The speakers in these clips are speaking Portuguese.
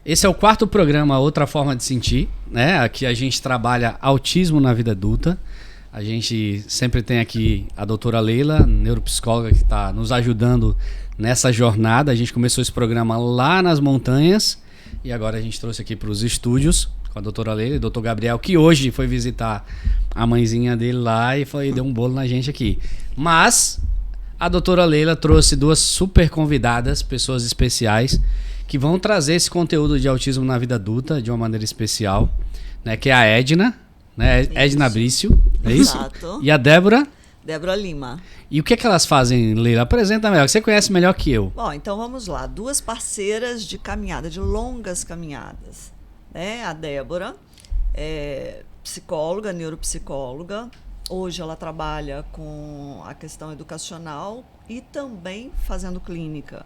Esse é o 4º programa Outra Forma de Sentir, né? Aqui a gente trabalha autismo na vida adulta. A gente sempre tem aqui a doutora Leila, neuropsicóloga, que está nos ajudando nessa jornada. A gente começou esse programa lá nas montanhas e agora a gente trouxe aqui para os estúdios com a doutora Leila e o doutor Gabriel, que hoje foi visitar a mãezinha dele lá e deu um bolo na gente aqui. Mas a doutora Leila trouxe 2 super convidadas, pessoas especiais, que vão trazer esse conteúdo de autismo na vida adulta de uma maneira especial, né? Que é a Edna, né? Edna Brício, é isso? Exato. E a Débora? Débora Lima. E o que é que elas fazem, Leila? Apresenta melhor, que você conhece melhor que eu. Bom, então vamos lá. 2 parceiras de caminhada, de longas caminhadas. Né? A Débora é psicóloga, neuropsicóloga. Hoje ela trabalha com a questão educacional e também fazendo clínica.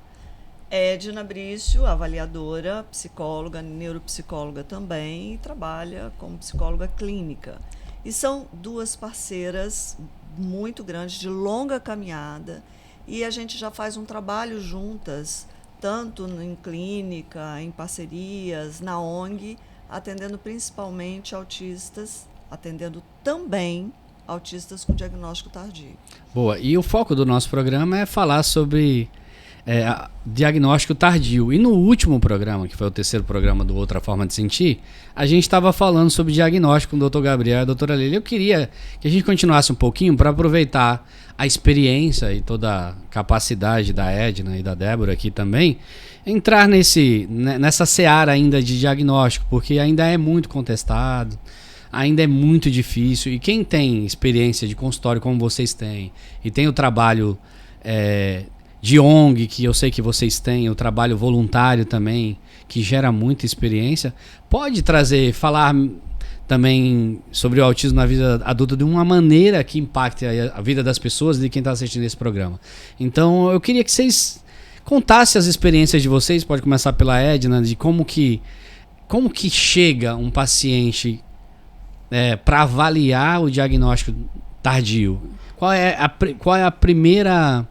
Edna Brício, avaliadora, psicóloga, neuropsicóloga também, e trabalha como psicóloga clínica. E são 2 parceiras muito grandes, de longa caminhada, e a gente já faz um trabalho juntas, tanto em clínica, em parcerias, na ONG, atendendo principalmente autistas, atendendo também autistas com diagnóstico tardio. Boa, e o foco do nosso programa é falar sobre diagnóstico tardio. E no último programa, que foi o 3º programa do Outra Forma de Sentir, a gente estava falando sobre diagnóstico com o doutor Gabriel e a doutora Leila. Eu queria que a gente continuasse um pouquinho para aproveitar a experiência e toda a capacidade da Edna e da Débora aqui também, entrar nessa seara ainda de diagnóstico, porque ainda é muito contestado, ainda é muito difícil. E quem tem experiência de consultório como vocês têm, e tem o trabalho de ONG, que eu sei que vocês têm, o trabalho voluntário também, que gera muita experiência, pode falar também sobre o autismo na vida adulta de uma maneira que impacte a vida das pessoas e de quem está assistindo esse programa. Então eu queria que vocês contassem as experiências de vocês, pode começar pela Edna, de como que chega um paciente para avaliar o diagnóstico tardio. Qual é a primeira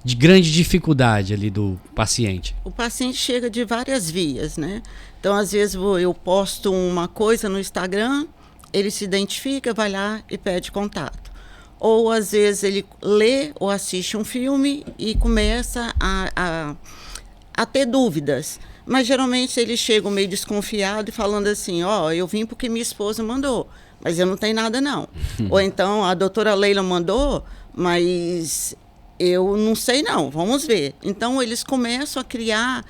de grande dificuldade ali do paciente? O paciente chega de várias vias, né? Então, às vezes, eu posto uma coisa no Instagram, ele se identifica, vai lá e pede contato. Ou, às vezes, ele lê ou assiste um filme e começa a ter dúvidas. Mas, geralmente, ele chega meio desconfiado e falando assim, eu vim porque minha esposa mandou, mas eu não tenho nada, não. Ou então, a doutora Leila mandou, mas eu não sei não, vamos ver. Então, eles começam a criar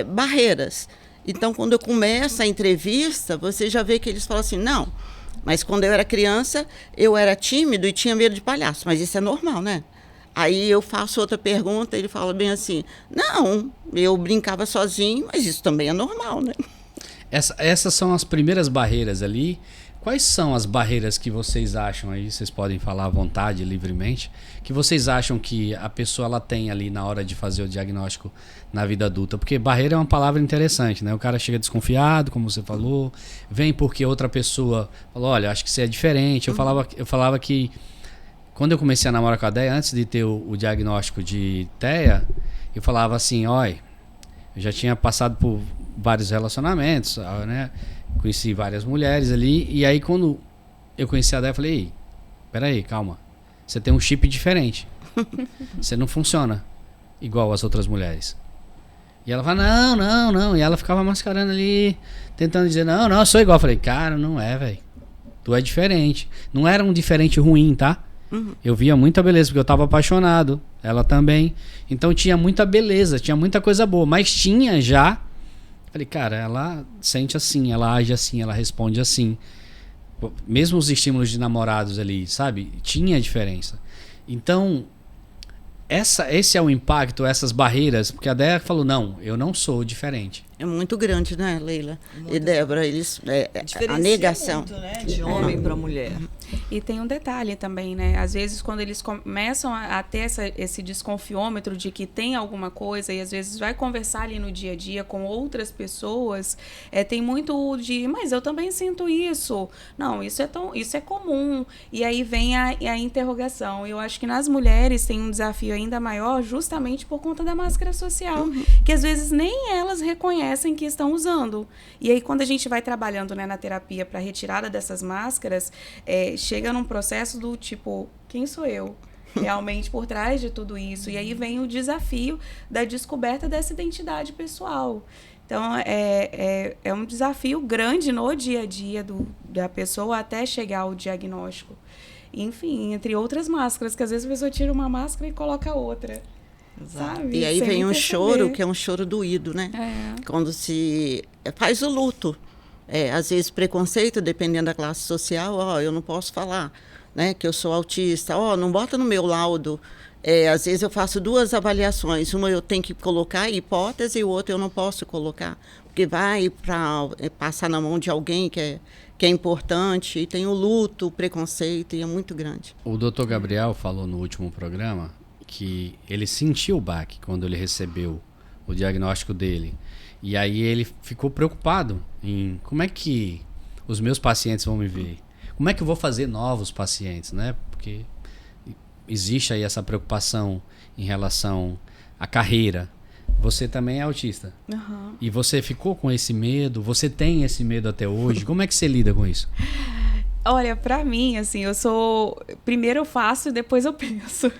barreiras. Então, quando eu começo a entrevista, você já vê que eles falam assim, não, mas quando eu era criança, eu era tímido e tinha medo de palhaço, mas isso é normal, né? Aí eu faço outra pergunta, ele fala bem assim, não, eu brincava sozinho, mas isso também é normal, né? Essas são as primeiras barreiras ali. Quais são as barreiras que vocês acham aí, vocês podem falar à vontade, livremente, que vocês acham que a pessoa ela tem ali na hora de fazer o diagnóstico na vida adulta? Porque barreira é uma palavra interessante, né? O cara chega desconfiado, como você falou, vem porque outra pessoa falou, olha, acho que você é diferente. Eu falava que quando eu comecei a namorar com a Déia, antes de ter o diagnóstico de TEA, eu falava assim, olha, eu já tinha passado por vários relacionamentos, né? Conheci várias mulheres ali, e aí quando eu conheci a Déia, eu falei, ei, peraí, calma, você tem um chip diferente, você não funciona igual as outras mulheres. E ela fala, não, e ela ficava mascarando ali, tentando dizer, não, eu sou igual. Eu falei, cara, não é, velho, tu é diferente. Não era um diferente ruim, tá? Eu via muita beleza, porque eu tava apaixonado, ela também, então tinha muita beleza, tinha muita coisa boa, mas tinha já. Falei, cara, ela sente assim, ela age assim, ela responde assim. Mesmo os estímulos de namorados ali, sabe? Tinha diferença. Então, esse é o impacto, essas barreiras, porque a Déia falou, não, eu não sou diferente. É muito grande, né, Leila? Muito e Débora, eles a negação. Muito, né? De homem para mulher. E tem um detalhe também, né? Às vezes, quando eles começam a ter esse desconfiômetro de que tem alguma coisa, e às vezes vai conversar ali no dia a dia com outras pessoas, tem muito de, mas eu também sinto isso. Não, isso é comum. E aí vem a interrogação. Eu acho que nas mulheres tem um desafio ainda maior, justamente por conta da máscara social, que às vezes nem elas reconhecem que estão usando. E aí, quando a gente vai trabalhando, né, na terapia para retirada dessas máscaras, chega num processo do tipo, quem sou eu? Realmente por trás de tudo isso. E aí vem o desafio da descoberta dessa identidade pessoal. Então, é um desafio grande no dia a dia da pessoa até chegar ao diagnóstico. Enfim, entre outras máscaras, que às vezes a pessoa tira uma máscara e coloca outra. Sabe? E aí sem vem um perceber. choro, que é um choro doído, né? Quando se faz o luto. Às vezes preconceito, dependendo da classe social, eu não posso falar, né, que eu sou autista, não bota no meu laudo. Às vezes eu faço 2 avaliações, uma eu tenho que colocar a hipótese e o outro eu não posso colocar, porque vai para passar na mão de alguém que é importante, e tem o luto, o preconceito, e é muito grande. O Dr. Gabriel falou no último programa que ele sentiu o baque quando ele recebeu o diagnóstico dele. E aí ele ficou preocupado em como é que os meus pacientes vão me ver. Como é que eu vou fazer novos pacientes, né? Porque existe aí essa preocupação em relação à carreira. Você também é autista. Uhum. E você ficou com esse medo? Você tem esse medo até hoje? Como é que você lida com isso? Olha, pra mim, assim, primeiro eu faço e depois eu penso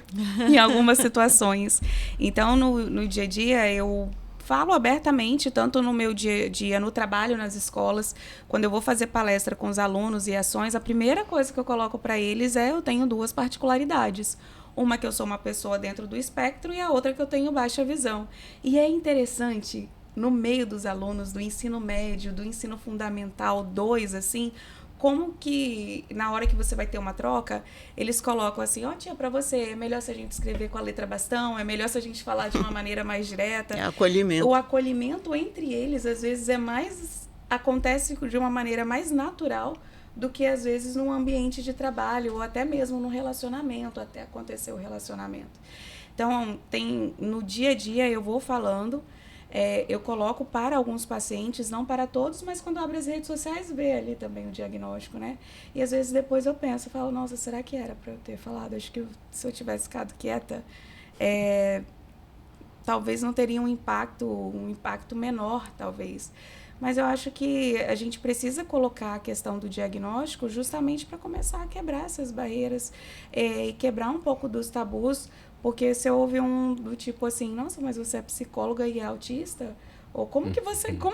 em algumas situações. Então, no dia a dia, eu falo abertamente, tanto no meu dia a dia, no trabalho, nas escolas, quando eu vou fazer palestra com os alunos e ações, a primeira coisa que eu coloco para eles eu tenho 2 particularidades. Uma que eu sou uma pessoa dentro do espectro e a outra que eu tenho baixa visão. E é interessante, no meio dos alunos do ensino médio, do ensino fundamental 2, assim, como que, na hora que você vai ter uma troca, eles colocam assim, tia, pra você, é melhor se a gente escrever com a letra bastão, é melhor se a gente falar de uma maneira mais direta. É acolhimento. O acolhimento entre eles, às vezes, acontece de uma maneira mais natural do que, às vezes, num ambiente de trabalho ou até mesmo no relacionamento, até acontecer o relacionamento. Então, no dia a dia eu vou falando, eu coloco para alguns pacientes, não para todos, mas quando abre as redes sociais, vê ali também o diagnóstico, né? E às vezes depois eu falo, nossa, será que era para eu ter falado? Acho que se eu tivesse ficado quieta, talvez não teria um impacto menor, talvez. Mas eu acho que a gente precisa colocar a questão do diagnóstico justamente para começar a quebrar essas barreiras e quebrar um pouco dos tabus, porque se houve do tipo assim, nossa, mas você é psicóloga e é autista? Ou como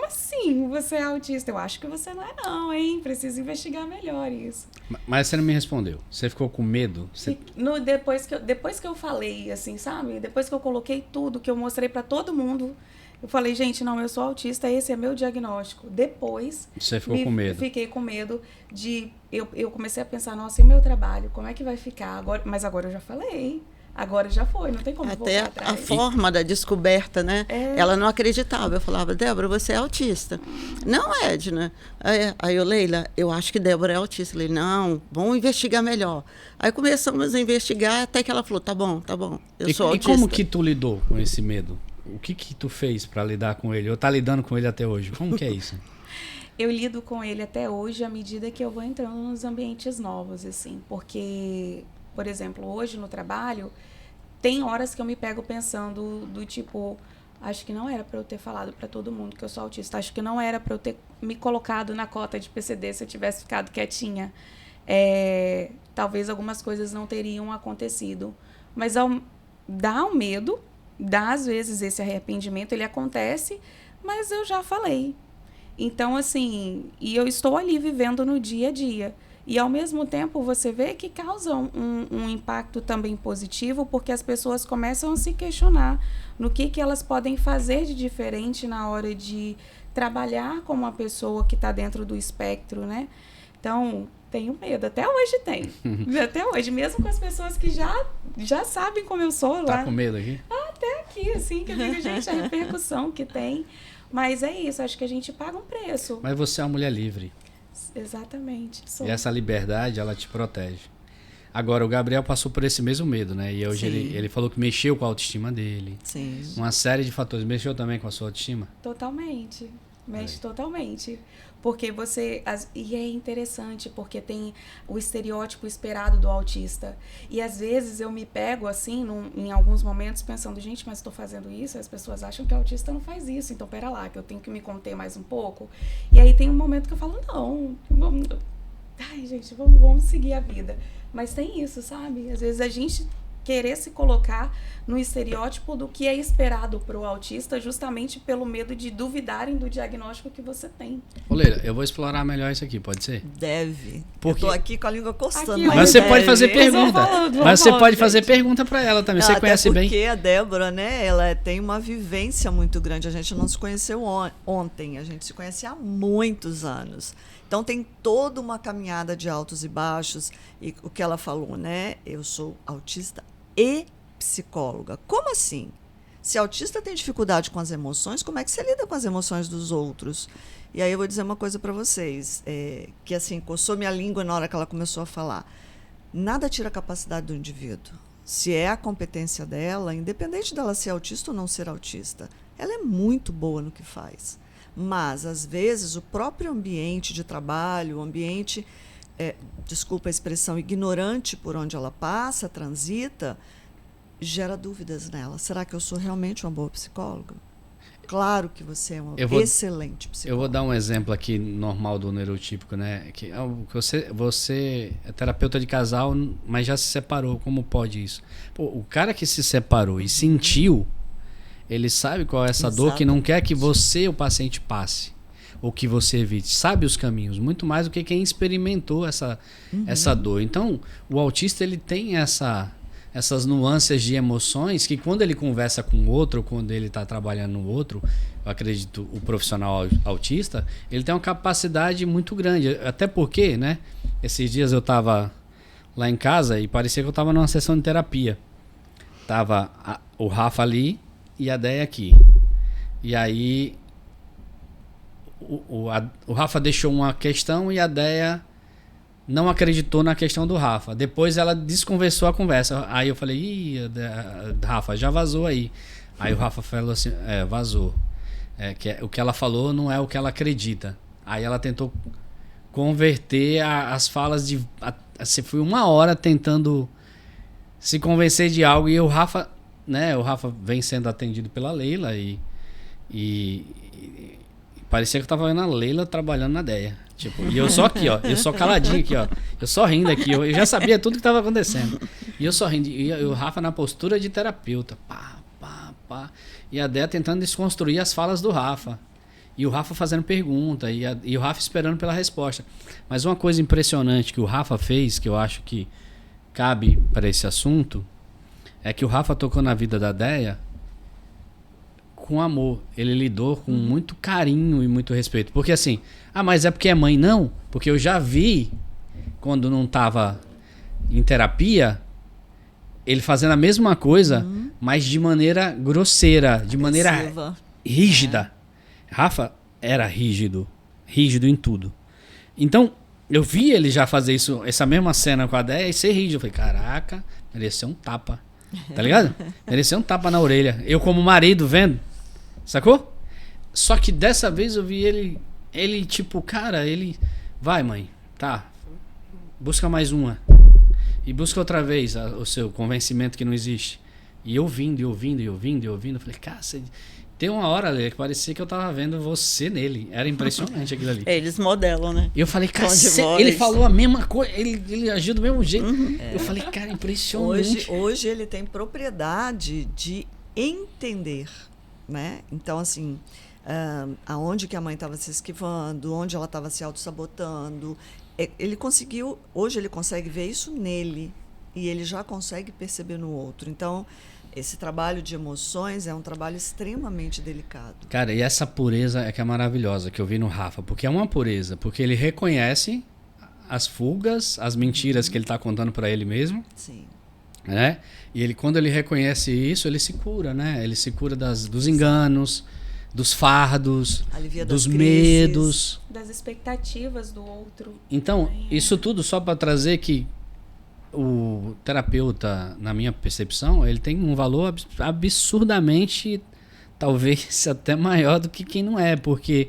assim você é autista? Eu acho que você não é não, hein? Preciso investigar melhor isso. Mas você não me respondeu. Você ficou com medo? Depois que eu falei, assim, sabe? Depois que eu coloquei tudo, que eu mostrei para todo mundo, eu falei, gente, não, eu sou autista, esse é meu diagnóstico. Depois... Você ficou com medo? Fiquei com medo de... Eu comecei a pensar, nossa, e o meu trabalho? Como é que vai ficar? Mas agora eu já falei. Agora já foi, não tem como voltar atrás. Até a forma da descoberta, né? Ela não acreditava. Eu falava, Débora, você é autista. Não, Edna. Aí eu, Leila, eu acho que Débora é autista. Eu falei, não, vamos investigar melhor. Aí começamos a investigar até que ela falou, tá bom, eu sou autista. E como que tu lidou com esse medo? O que tu fez para lidar com ele? Ou tá lidando com ele até hoje? Como que é isso? Eu lido com ele até hoje à medida que eu vou entrando nos ambientes novos, assim. Porque, por exemplo, hoje no trabalho, tem horas que eu me pego pensando do tipo, acho que não era para eu ter falado para todo mundo que eu sou autista. Acho que não era para eu ter me colocado na cota de PCD se eu tivesse ficado quietinha. Talvez algumas coisas não teriam acontecido. Mas dá um medo, dá às vezes esse arrependimento, ele acontece, mas eu já falei. Então, assim, e eu estou ali vivendo no dia a dia. E, ao mesmo tempo, você vê que causa um impacto também positivo, porque as pessoas começam a se questionar no que elas podem fazer de diferente na hora de trabalhar com uma pessoa que está dentro do espectro, né? Então, tenho medo. Até hoje tem. Até hoje. Mesmo com as pessoas que já sabem como eu sou lá. Tá com medo aqui? Até aqui, assim, que eu digo, gente, a repercussão que tem. Mas é isso, acho que a gente paga um preço. Mas você é uma mulher livre. Exatamente. Sou. E essa liberdade, ela te protege. Agora, o Gabriel passou por esse mesmo medo, né? E hoje ele falou que mexeu com a autoestima dele. Sim. Uma série de fatores. Mexeu também com a sua autoestima? Totalmente. Mexe totalmente. Porque e é interessante, porque tem o estereótipo esperado do autista. E às vezes eu me pego assim, em alguns momentos, pensando, gente, mas estou fazendo isso, as pessoas acham que o autista não faz isso, então pera lá, que eu tenho que me conter mais um pouco. E aí tem um momento que eu falo, não, ai, gente, vamos seguir a vida. Mas tem isso, sabe? Às vezes a gente querer se colocar no estereótipo do que é esperado para o autista, justamente pelo medo de duvidarem do diagnóstico que você tem. Oleira, eu vou explorar melhor isso aqui, pode ser? Deve. Porque... Eu tô aqui com a língua coçando. Aqui, Mas você deve. pode fazer pergunta. Mas você pode fazer gente. pergunta para ela também. Você Até conhece bem. porque a Débora, né, ela tem uma vivência muito grande. A gente não se conheceu ontem, a gente se conhece há muitos anos. Então tem toda uma caminhada de altos e baixos. E o que ela falou, né? Eu sou autista e psicóloga. Como assim? Se autista tem dificuldade com as emoções, como é que você lida com as emoções dos outros? E aí eu vou dizer uma coisa para vocês, que assim, coçou minha língua na hora que ela começou a falar. Nada tira a capacidade do indivíduo. Se é a competência dela, independente dela ser autista ou não ser autista, ela é muito boa no que faz. Mas, às vezes, o próprio ambiente de trabalho, o ambiente, desculpa a expressão, ignorante por onde ela passa, transita, gera dúvidas nela. Será que eu sou realmente uma boa psicóloga? Claro que você é uma excelente psicóloga. Eu vou dar um exemplo aqui normal do neurotípico, né? Que você é terapeuta de casal, mas já se separou. Como pode isso? Pô, o cara que se separou e sentiu, ele sabe qual é essa dor que não quer que você, o paciente, passe. Ou que você evite. Sabe os caminhos. Muito mais do que quem experimentou essa dor. Então, o autista, ele tem essas nuances de emoções que quando ele conversa com o outro, ou quando ele está trabalhando no outro, eu acredito, o profissional autista, ele tem uma capacidade muito grande. Até porque, né? Esses dias eu estava lá em casa e parecia que eu estava numa sessão de terapia. Tava o Rafa ali e a Déia aqui. E aí o Rafa deixou uma questão e a Déia não acreditou na questão do Rafa. Depois ela desconversou a conversa. Aí eu falei, Rafa, já vazou aí. Aí o Rafa falou assim, vazou. O que ela falou não é o que ela acredita. Aí ela tentou converter as falas de... Você foi 1 hora tentando se convencer de algo e o Rafa, né? O Rafa vem sendo atendido pela Leila e parecia que eu tava vendo a Leila trabalhando na Déia. Tipo, e eu só aqui, ó. Eu só caladinho aqui, ó. Eu só rindo aqui. Eu já sabia tudo que tava acontecendo. E eu só rindo. E o Rafa na postura de terapeuta. Pá, pá, pá. E a Déia tentando desconstruir as falas do Rafa. E o Rafa fazendo pergunta. E o Rafa esperando pela resposta. Mas uma coisa impressionante que o Rafa fez, que eu acho que cabe para esse assunto, é que o Rafa tocou na vida da Déia com amor. Ele lidou com muito carinho e muito respeito. Porque assim, mas é porque é mãe? Não. Porque eu já vi, quando não estava em terapia, ele fazendo a mesma coisa, mas de maneira grosseira, de maneira rígida. Rafa era rígido em tudo. Então, eu vi ele já fazer isso, essa mesma cena com a Déia e ser rígido. Eu falei, caraca, mereceu um tapa. Tá ligado? Mereceu um tapa na orelha. Eu como marido vendo. Sacou? Só que dessa vez eu vi ele tipo, cara, ele... Vai, mãe, tá. Busca mais uma. E busca outra vez o seu convencimento que não existe. E eu ouvindo. Eu falei, cara, tem uma hora ali que parecia que eu tava vendo você nele. Era impressionante aquilo ali. Eles modelam, né? E eu falei, cara, ele falou a mesma coisa, ele agiu do mesmo jeito. Eu falei, cara, impressionante. Hoje ele tem propriedade de entender, né? Então, assim, aonde que a mãe estava se esquivando, onde ela estava se auto-sabotando. Hoje ele consegue ver isso nele e ele já consegue perceber no outro. Então, esse trabalho de emoções é um trabalho extremamente delicado. Cara, e essa pureza é que é maravilhosa, que eu vi no Rafa, porque é uma pureza, porque ele reconhece as fugas, as mentiras que ele está contando para ele mesmo. Sim. Né? E quando ele reconhece isso, ele se cura, né? Ele se cura dos enganos, dos fardos, Alivia dos das crises. medos. Das expectativas do outro. Então, Também, isso tudo só para trazer que o terapeuta, na minha percepção, ele tem um valor absurdamente, talvez até maior do que quem não é, porque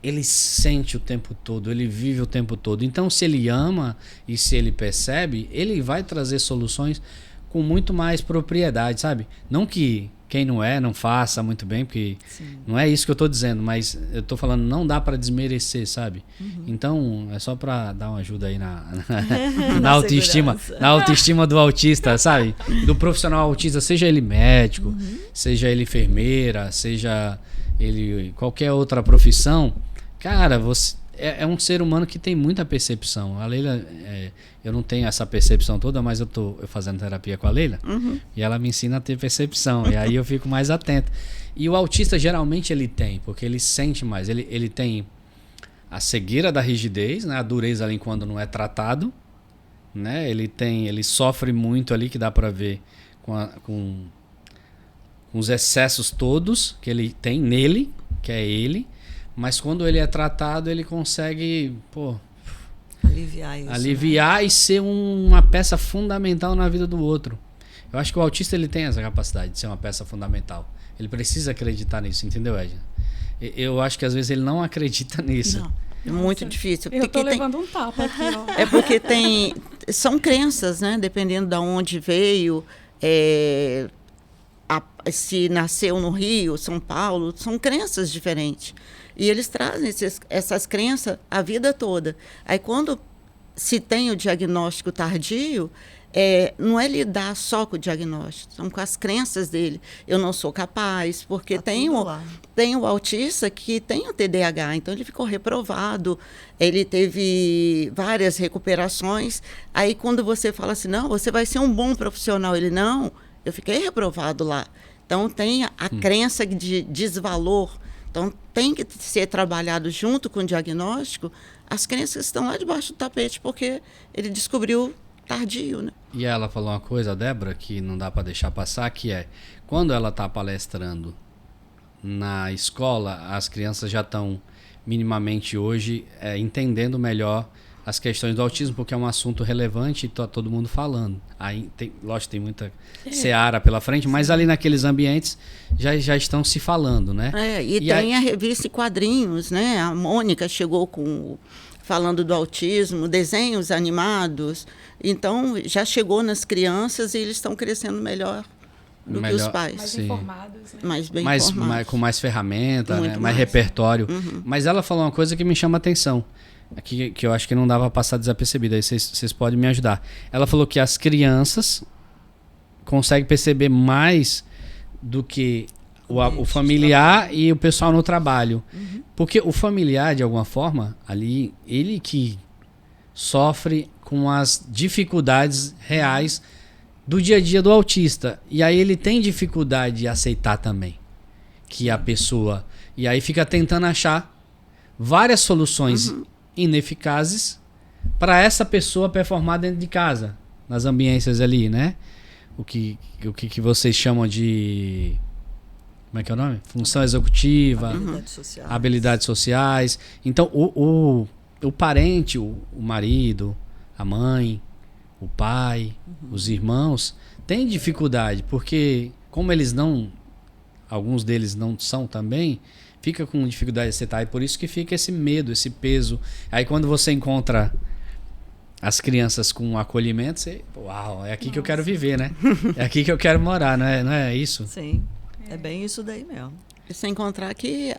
ele sente o tempo todo, ele vive o tempo todo. Então, se ele ama e se ele percebe, ele vai trazer soluções com muito mais propriedade, sabe? Não que quem não é, não faça muito bem, porque Sim. não é isso que eu tô dizendo, mas eu tô falando, não dá para desmerecer, sabe? Então, é só para dar uma ajuda aí na autoestima, segurança. na autoestima do autista, sabe? Do profissional autista, seja ele médico, seja ele enfermeira, seja ele qualquer outra profissão. Cara, você é um ser humano que tem muita percepção. A Leila, eu não tenho essa percepção toda, mas eu tô fazendo terapia com a Leila e ela me ensina a ter percepção. E aí eu fico mais atento. E o autista geralmente ele tem, porque ele sente mais. Ele tem a cegueira da rigidez, né? A dureza ali quando não é tratado, né? Ele sofre muito ali, que dá para ver com os excessos todos que ele tem nele, que é ele. Mas quando ele é tratado, ele consegue, Aliviar isso. aliviar e ser uma peça fundamental na vida do outro. Eu acho que o autista ele tem essa capacidade de ser uma peça fundamental. Ele precisa acreditar nisso, entendeu, Edna? Eu acho que às vezes ele não acredita nisso. Não, é muito difícil. Eu tô Porque levando um tapa aqui, ó. É porque são crenças, né? Dependendo de onde veio, se nasceu no Rio, São Paulo, são crenças diferentes. E eles trazem essas crenças a vida toda. Aí, quando se tem o diagnóstico tardio, não é lidar só com o diagnóstico, são com as crenças dele. Eu não sou capaz, porque tem o autista que tem o TDAH, então ele ficou reprovado, ele teve várias recuperações. Aí, quando você fala assim, não, você vai ser um bom profissional, ele, não, eu fiquei reprovado lá. Então, tem a crença de desvalor. Então, tem que ser trabalhado junto com o diagnóstico as crenças estão lá debaixo do tapete, porque ele descobriu tardio, né? E ela falou uma coisa, a Débora, que não dá para deixar passar, que é, quando ela está palestrando na escola, as crianças já estão minimamente hoje entendendo melhor as questões do autismo, porque é um assunto relevante e tá todo mundo falando. Aí, lógico, tem muita seara pela frente, mas ali naqueles ambientes já estão se falando, né? E tem a revista e quadrinhos, né? A Mônica chegou falando do autismo, desenhos animados. Então, já chegou nas crianças e eles estão crescendo melhor do que os pais. Mais Sim. informados, né? Mais bem informados. Com mais ferramenta, né? mais mais. repertório. Mas ela falou uma coisa que me chama a atenção, que eu acho que não dava para passar desapercebida, aí vocês podem me ajudar. Ela falou que as crianças conseguem perceber mais do que o familiar e o pessoal no trabalho. Porque o familiar, de alguma forma, ali, ele que sofre com as dificuldades reais do dia a dia do autista. E aí ele tem dificuldade de aceitar também que a pessoa... E aí fica tentando achar várias soluções ineficazes para essa pessoa performar dentro de casa, nas ambiências ali, né? O que vocês chamam de... Como é que é o nome? Função executiva, habilidades sociais. Então, o parente, o marido, a mãe, o pai, os irmãos, têm dificuldade, porque como eles não... Alguns deles não são também... Fica com dificuldade de aceitar. E por isso que fica esse medo, esse peso. Aí quando você encontra as crianças com acolhimento, você... Uau, é aqui que eu quero viver, né? É aqui que eu quero morar, não é isso? Sim, é bem isso daí mesmo. Sem encontrar que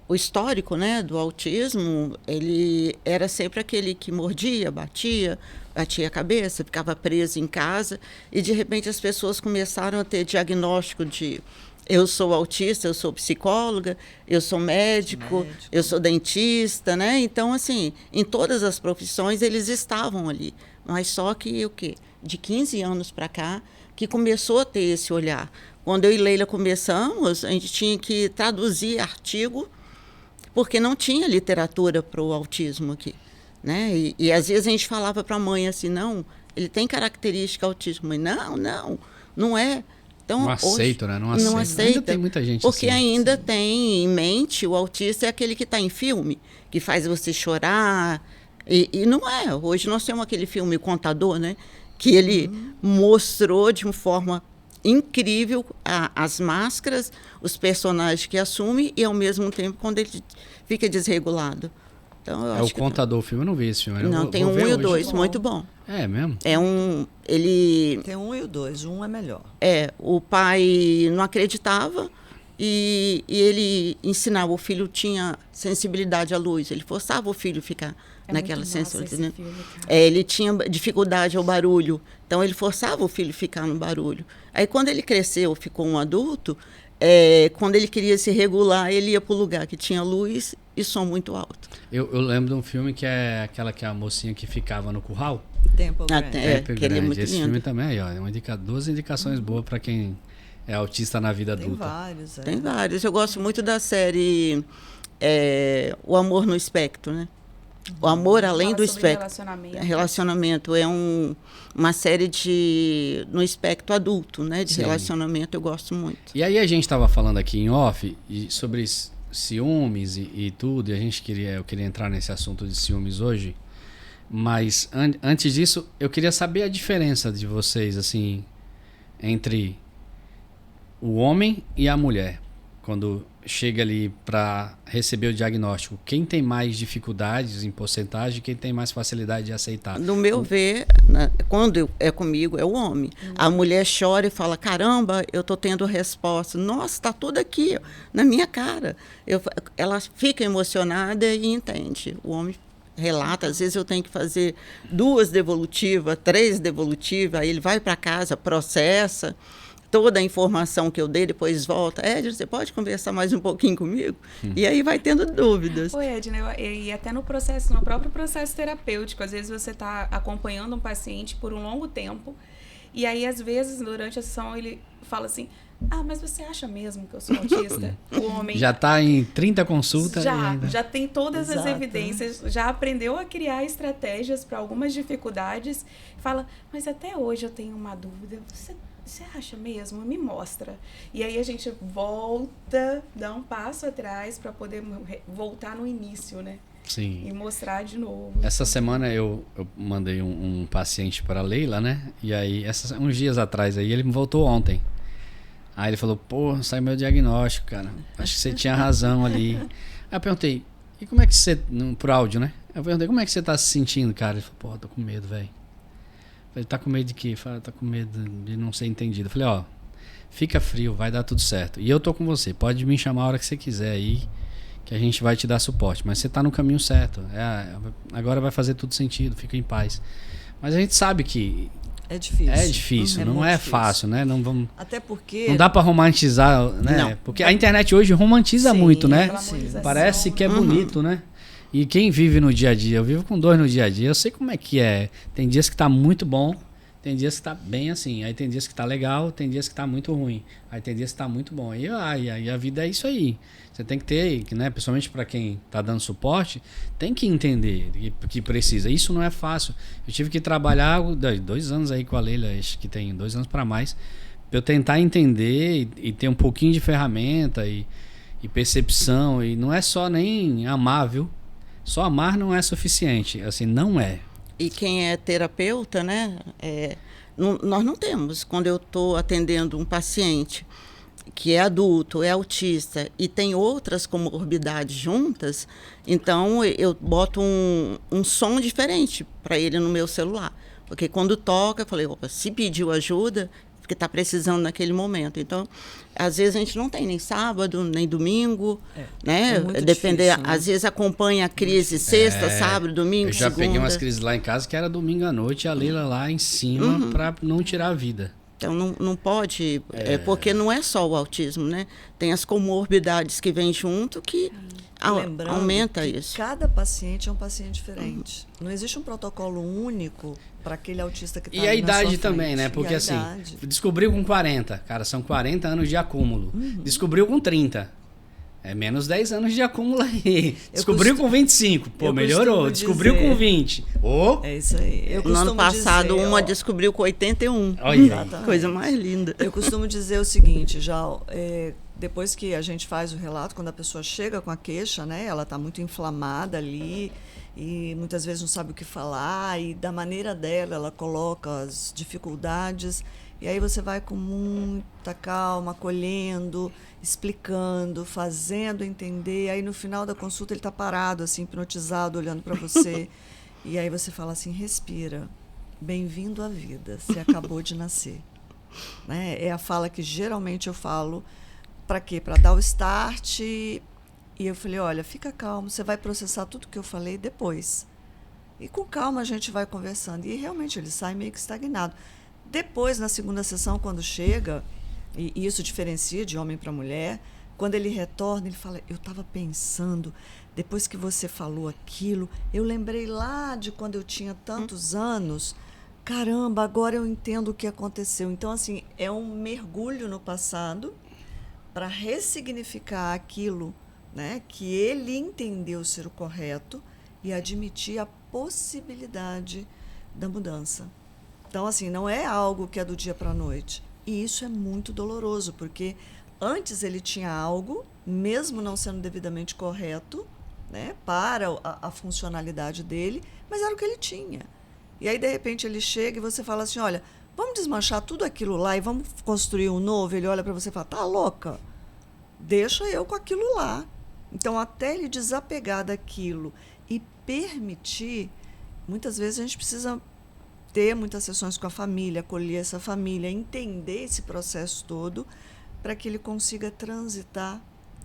o histórico, né, do autismo, ele era sempre aquele que mordia, batia a cabeça, ficava preso em casa. E de repente as pessoas começaram a ter diagnóstico de... Eu sou autista, eu sou psicóloga, eu sou médico, eu sou dentista, né? Então, assim, em todas as profissões eles estavam ali. Mas só que de 15 anos para cá, que começou a ter esse olhar. Quando eu e Leila começamos, a gente tinha que traduzir artigo, porque não tinha literatura para o autismo aqui, né? E às vezes a gente falava para a mãe assim, não, ele tem característica autismo. Mãe, não é. Então, não aceito, né? Não não aceito. aceita. Ainda tem muita gente porque assim. ainda tem em mente o autista é aquele que está em filme, que faz você chorar. E não é. Hoje nós temos aquele filme Contador, né? Que ele mostrou de uma forma incrível as máscaras, os personagens que assume e, ao mesmo tempo, quando ele fica desregulado. Então, eu É acho o Contador, o filme, eu não vi esse filme. Não, tem um e o 2, muito bom. É mesmo? É um... Ele... Tem 1 e o 2, um é melhor. O pai não acreditava e ele ensinava, o filho tinha sensibilidade à luz, ele forçava o filho a ficar naquela sensibilidade. Né? Ele tinha dificuldade ao barulho, então ele forçava o filho a ficar no barulho. Aí quando ele cresceu, ficou um adulto, quando ele queria se regular, ele ia para o lugar que tinha luz e som muito alto. Eu lembro de um filme que é aquela que é a mocinha que ficava no curral. Tempo grande. Tempo que ele é muito Esse lindo. filme também, ó, duas indicações boas para quem é autista na vida Tem adulta. vários. Tem vários. Eu gosto muito da série O Amor no Espectro, né? O Amor Além Fala do sobre Espectro. Relacionamento. É uma série no espectro adulto, né? De Sim. relacionamento, eu gosto muito. E aí a gente estava falando aqui em off sobre ciúmes e tudo, e eu queria entrar nesse assunto de ciúmes hoje, mas antes disso, eu queria saber a diferença de vocês, assim, entre o homem e a mulher, quando chega ali para receber o diagnóstico. Quem tem mais dificuldades em porcentagem, quem tem mais facilidade de aceitar? No meu ver, quando é comigo, é o homem. A mulher chora e fala, caramba, eu estou tendo resposta. Nossa, está tudo aqui, ó, na minha cara. Ela fica emocionada e entende. O homem relata, às vezes eu tenho que fazer 2 devolutivas, 3 devolutivas, aí ele vai para casa, processa toda a informação que eu dei, depois volta. Edna, você pode conversar mais um pouquinho comigo? E aí vai tendo dúvidas. Oi, Edna, e até no próprio processo terapêutico, às vezes você está acompanhando um paciente por um longo tempo, e aí, às vezes, durante a sessão, ele fala assim, mas você acha mesmo que eu sou autista? O homem... Já está em 30 consultas? Já tem todas as Exato. evidências, já aprendeu a criar estratégias para algumas dificuldades, fala, mas até hoje eu tenho uma dúvida, você acha mesmo? Me mostra. E aí a gente volta, dá um passo atrás para poder voltar no início, né? Sim. E mostrar de novo. Essa semana eu mandei um paciente para a Leila, né? E aí, uns dias atrás, aí ele me voltou ontem. Aí ele falou, pô, saiu meu diagnóstico, cara. Acho que você tinha razão ali. Aí eu perguntei, e como é que você... Por áudio, né? Eu perguntei, como é que você tá se sentindo, cara? Ele falou, pô, tô com medo, velho. Falei, tá com medo de quê? Ele falou, tá com medo de não ser entendido. Eu falei, ó, fica frio, vai dar tudo certo. E eu tô com você, pode me chamar a hora que você quiser aí, que a gente vai te dar suporte. Mas você tá no caminho certo. Agora vai fazer tudo sentido, fica em paz. Mas a gente sabe que é difícil. É difícil, não é fácil, né? Não vamos. Até porque. Não dá para romantizar, né? Não. Porque a internet hoje romantiza Sim, muito, né? Parece que é Uhum. bonito, né? E quem vive no dia a dia, eu vivo com 2 no dia a dia, eu sei como é que é. Tem dias que tá muito bom, tem dias que tá bem assim. Aí tem dias que tá legal, tem dias que tá muito ruim. Aí tem dias que tá muito bom. E a vida é isso aí. Você tem que ter, né? Principalmente para quem tá dando suporte, tem que entender que precisa. Isso não é fácil. Eu tive que trabalhar 2 anos aí com a Leila, acho que tem 2 anos para mais, pra eu tentar entender e ter um pouquinho de ferramenta e percepção. E não é só nem amar, viu? Só amar não é suficiente, assim, não é. E quem é terapeuta, né? Nós não temos. Quando eu estou atendendo um paciente que é adulto, é autista e tem outras comorbidades juntas, então eu boto um som diferente para ele no meu celular. Porque quando toca, eu falei, opa, se pediu ajuda, porque está precisando naquele momento. Então, às vezes a gente não tem nem sábado, nem domingo, né? Depender, difícil, né? Às vezes acompanha a crise sexta, sábado, domingo, Eu já segunda. peguei umas crises lá em casa que era domingo à noite e a Leila lá em cima pra não tirar a vida. Então, não pode, porque não é só o autismo, né? Tem as comorbidades que vêm junto que Lembrando aumenta que isso. cada paciente é um paciente diferente. Não existe um protocolo único para aquele autista que está E a idade também, né? Porque assim, descobriu com 40, cara, são 40 anos de acúmulo. Descobriu com 30. É menos 10 anos de acúmulo aí. Descobriu com 25. Pô, eu melhorou. costumo Descobriu dizer- com 20. Ô! É isso aí. Eu No ano costumo passado, dizer, uma ó, descobriu com 81. Olha aí. Exatamente. Coisa mais linda. Eu costumo dizer o seguinte, já depois que a gente faz o relato, quando a pessoa chega com a queixa, né, ela está muito inflamada ali e muitas vezes não sabe o que falar e da maneira dela ela coloca as dificuldades e aí você vai com muita calma, acolhendo, explicando, fazendo entender. Aí no final da consulta ele está parado, assim, hipnotizado, olhando para você e aí você fala assim, respira, bem-vindo à vida, você acabou de nascer. Né? É a fala que geralmente eu falo. Para quê? Para dar o start. E eu falei, olha, fica calmo, você vai processar tudo que eu falei depois. E com calma a gente vai conversando. E realmente ele sai meio que estagnado. Depois, na segunda sessão, quando chega, e isso diferencia de homem para mulher, quando ele retorna, ele fala, eu estava pensando, depois que você falou aquilo, eu lembrei lá de quando eu tinha tantos anos, caramba, agora eu entendo o que aconteceu. Então, assim, é um mergulho no passado para ressignificar aquilo, né, que ele entendeu ser o correto e admitir a possibilidade da mudança. Então, assim, não é algo que é do dia para a noite. E isso é muito doloroso, porque antes ele tinha algo, mesmo não sendo devidamente correto, né, para a funcionalidade dele, mas era o que ele tinha. E aí, de repente, ele chega e você fala assim, olha, vamos desmanchar tudo aquilo lá e vamos construir um novo. Ele olha para você e fala, tá louca? Deixa eu com aquilo lá. Então, até ele desapegar daquilo e permitir, muitas vezes a gente precisa ter muitas sessões com a família, acolher essa família, entender esse processo todo para que ele consiga transitar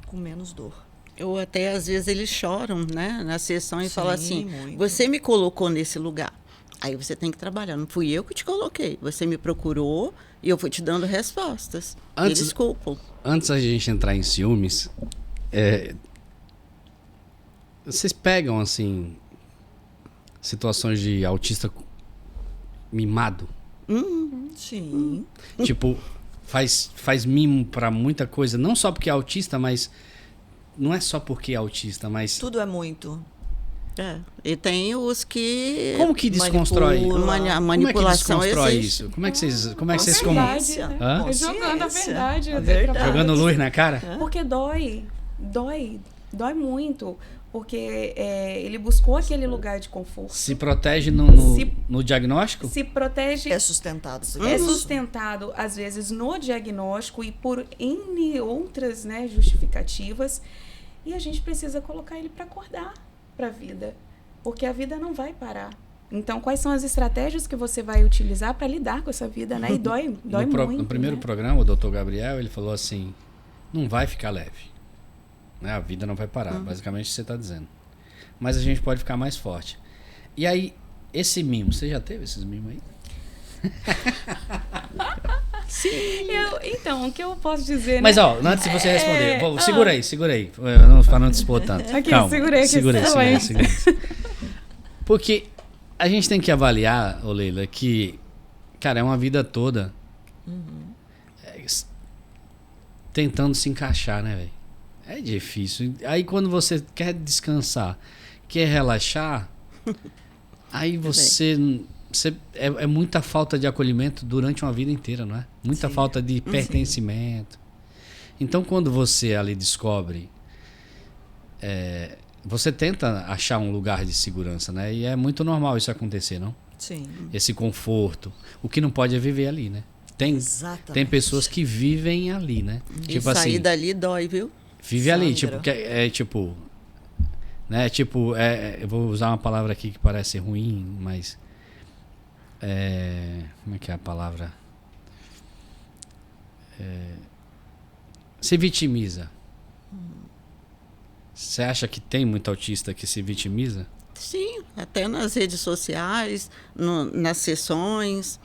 com menos dor. Ou até, às vezes, eles choram, né, na sessão e Sim, falam assim, muito. você me colocou nesse lugar. Aí você tem que trabalhar. Não fui eu que te coloquei. Você me procurou e eu fui te dando respostas. Antes- Eles culpam. Antes da gente entrar em ciúmes, vocês pegam, assim, situações de autista mimado? Sim. Tipo, faz mimo pra muita coisa. Não só porque é autista, mas... Não é só porque é autista, mas... Tudo é muito. É. E tem os que... Como que desconstrói? A Como é que manipulação desconstrói existe. isso? Como é que vocês Verdade, Consciência. né? Hã? É jogando a verdade. A até verdade. pra- Jogando luz na cara? Porque dói muito. Porque ele buscou aquele lugar de conforto. Se protege no Se- no diagnóstico? Se protege. É sustentado. você É diz isso? sustentado, às vezes, no diagnóstico e por N outras, né, justificativas. E a gente precisa colocar ele para acordar para a vida. Porque a vida não vai parar. Então, quais são as estratégias que você vai utilizar para lidar com essa vida, né? E dói muito. No primeiro né? programa, o Dr. Gabriel, ele falou assim, não vai ficar leve. Né? A vida não vai parar, basicamente o que você está dizendo. Mas a gente pode ficar mais forte. E aí, esse mimo, você já teve esses mimos aí? Então, o que eu posso dizer, Mas né? ó, antes de você responder, É, segura aí. Para não te expor tanto. Aqui, Calma, segurei aqui, segura aí. silêncio. Porque a gente tem que avaliar, ô Leila, que, cara, é uma vida toda tentando se encaixar, né, velho? É difícil. Aí quando você quer descansar, quer relaxar, aí é muita falta de acolhimento durante uma vida inteira, não é? Muita Sim. falta de pertencimento. Então, quando você ali descobre, você tenta achar um lugar de segurança, né? E é muito normal isso acontecer, não? Sim. Esse conforto. O que não pode é viver ali, né? Tem Exatamente. pessoas que vivem ali, né? E Tipo sair assim, dali dói, viu? vive ali, Sandra. tipo, eu vou usar uma palavra aqui que parece ruim, mas como é que é a palavra? Se vitimiza. Você acha que tem muito autista que se vitimiza? Sim, até nas redes sociais, nas sessões,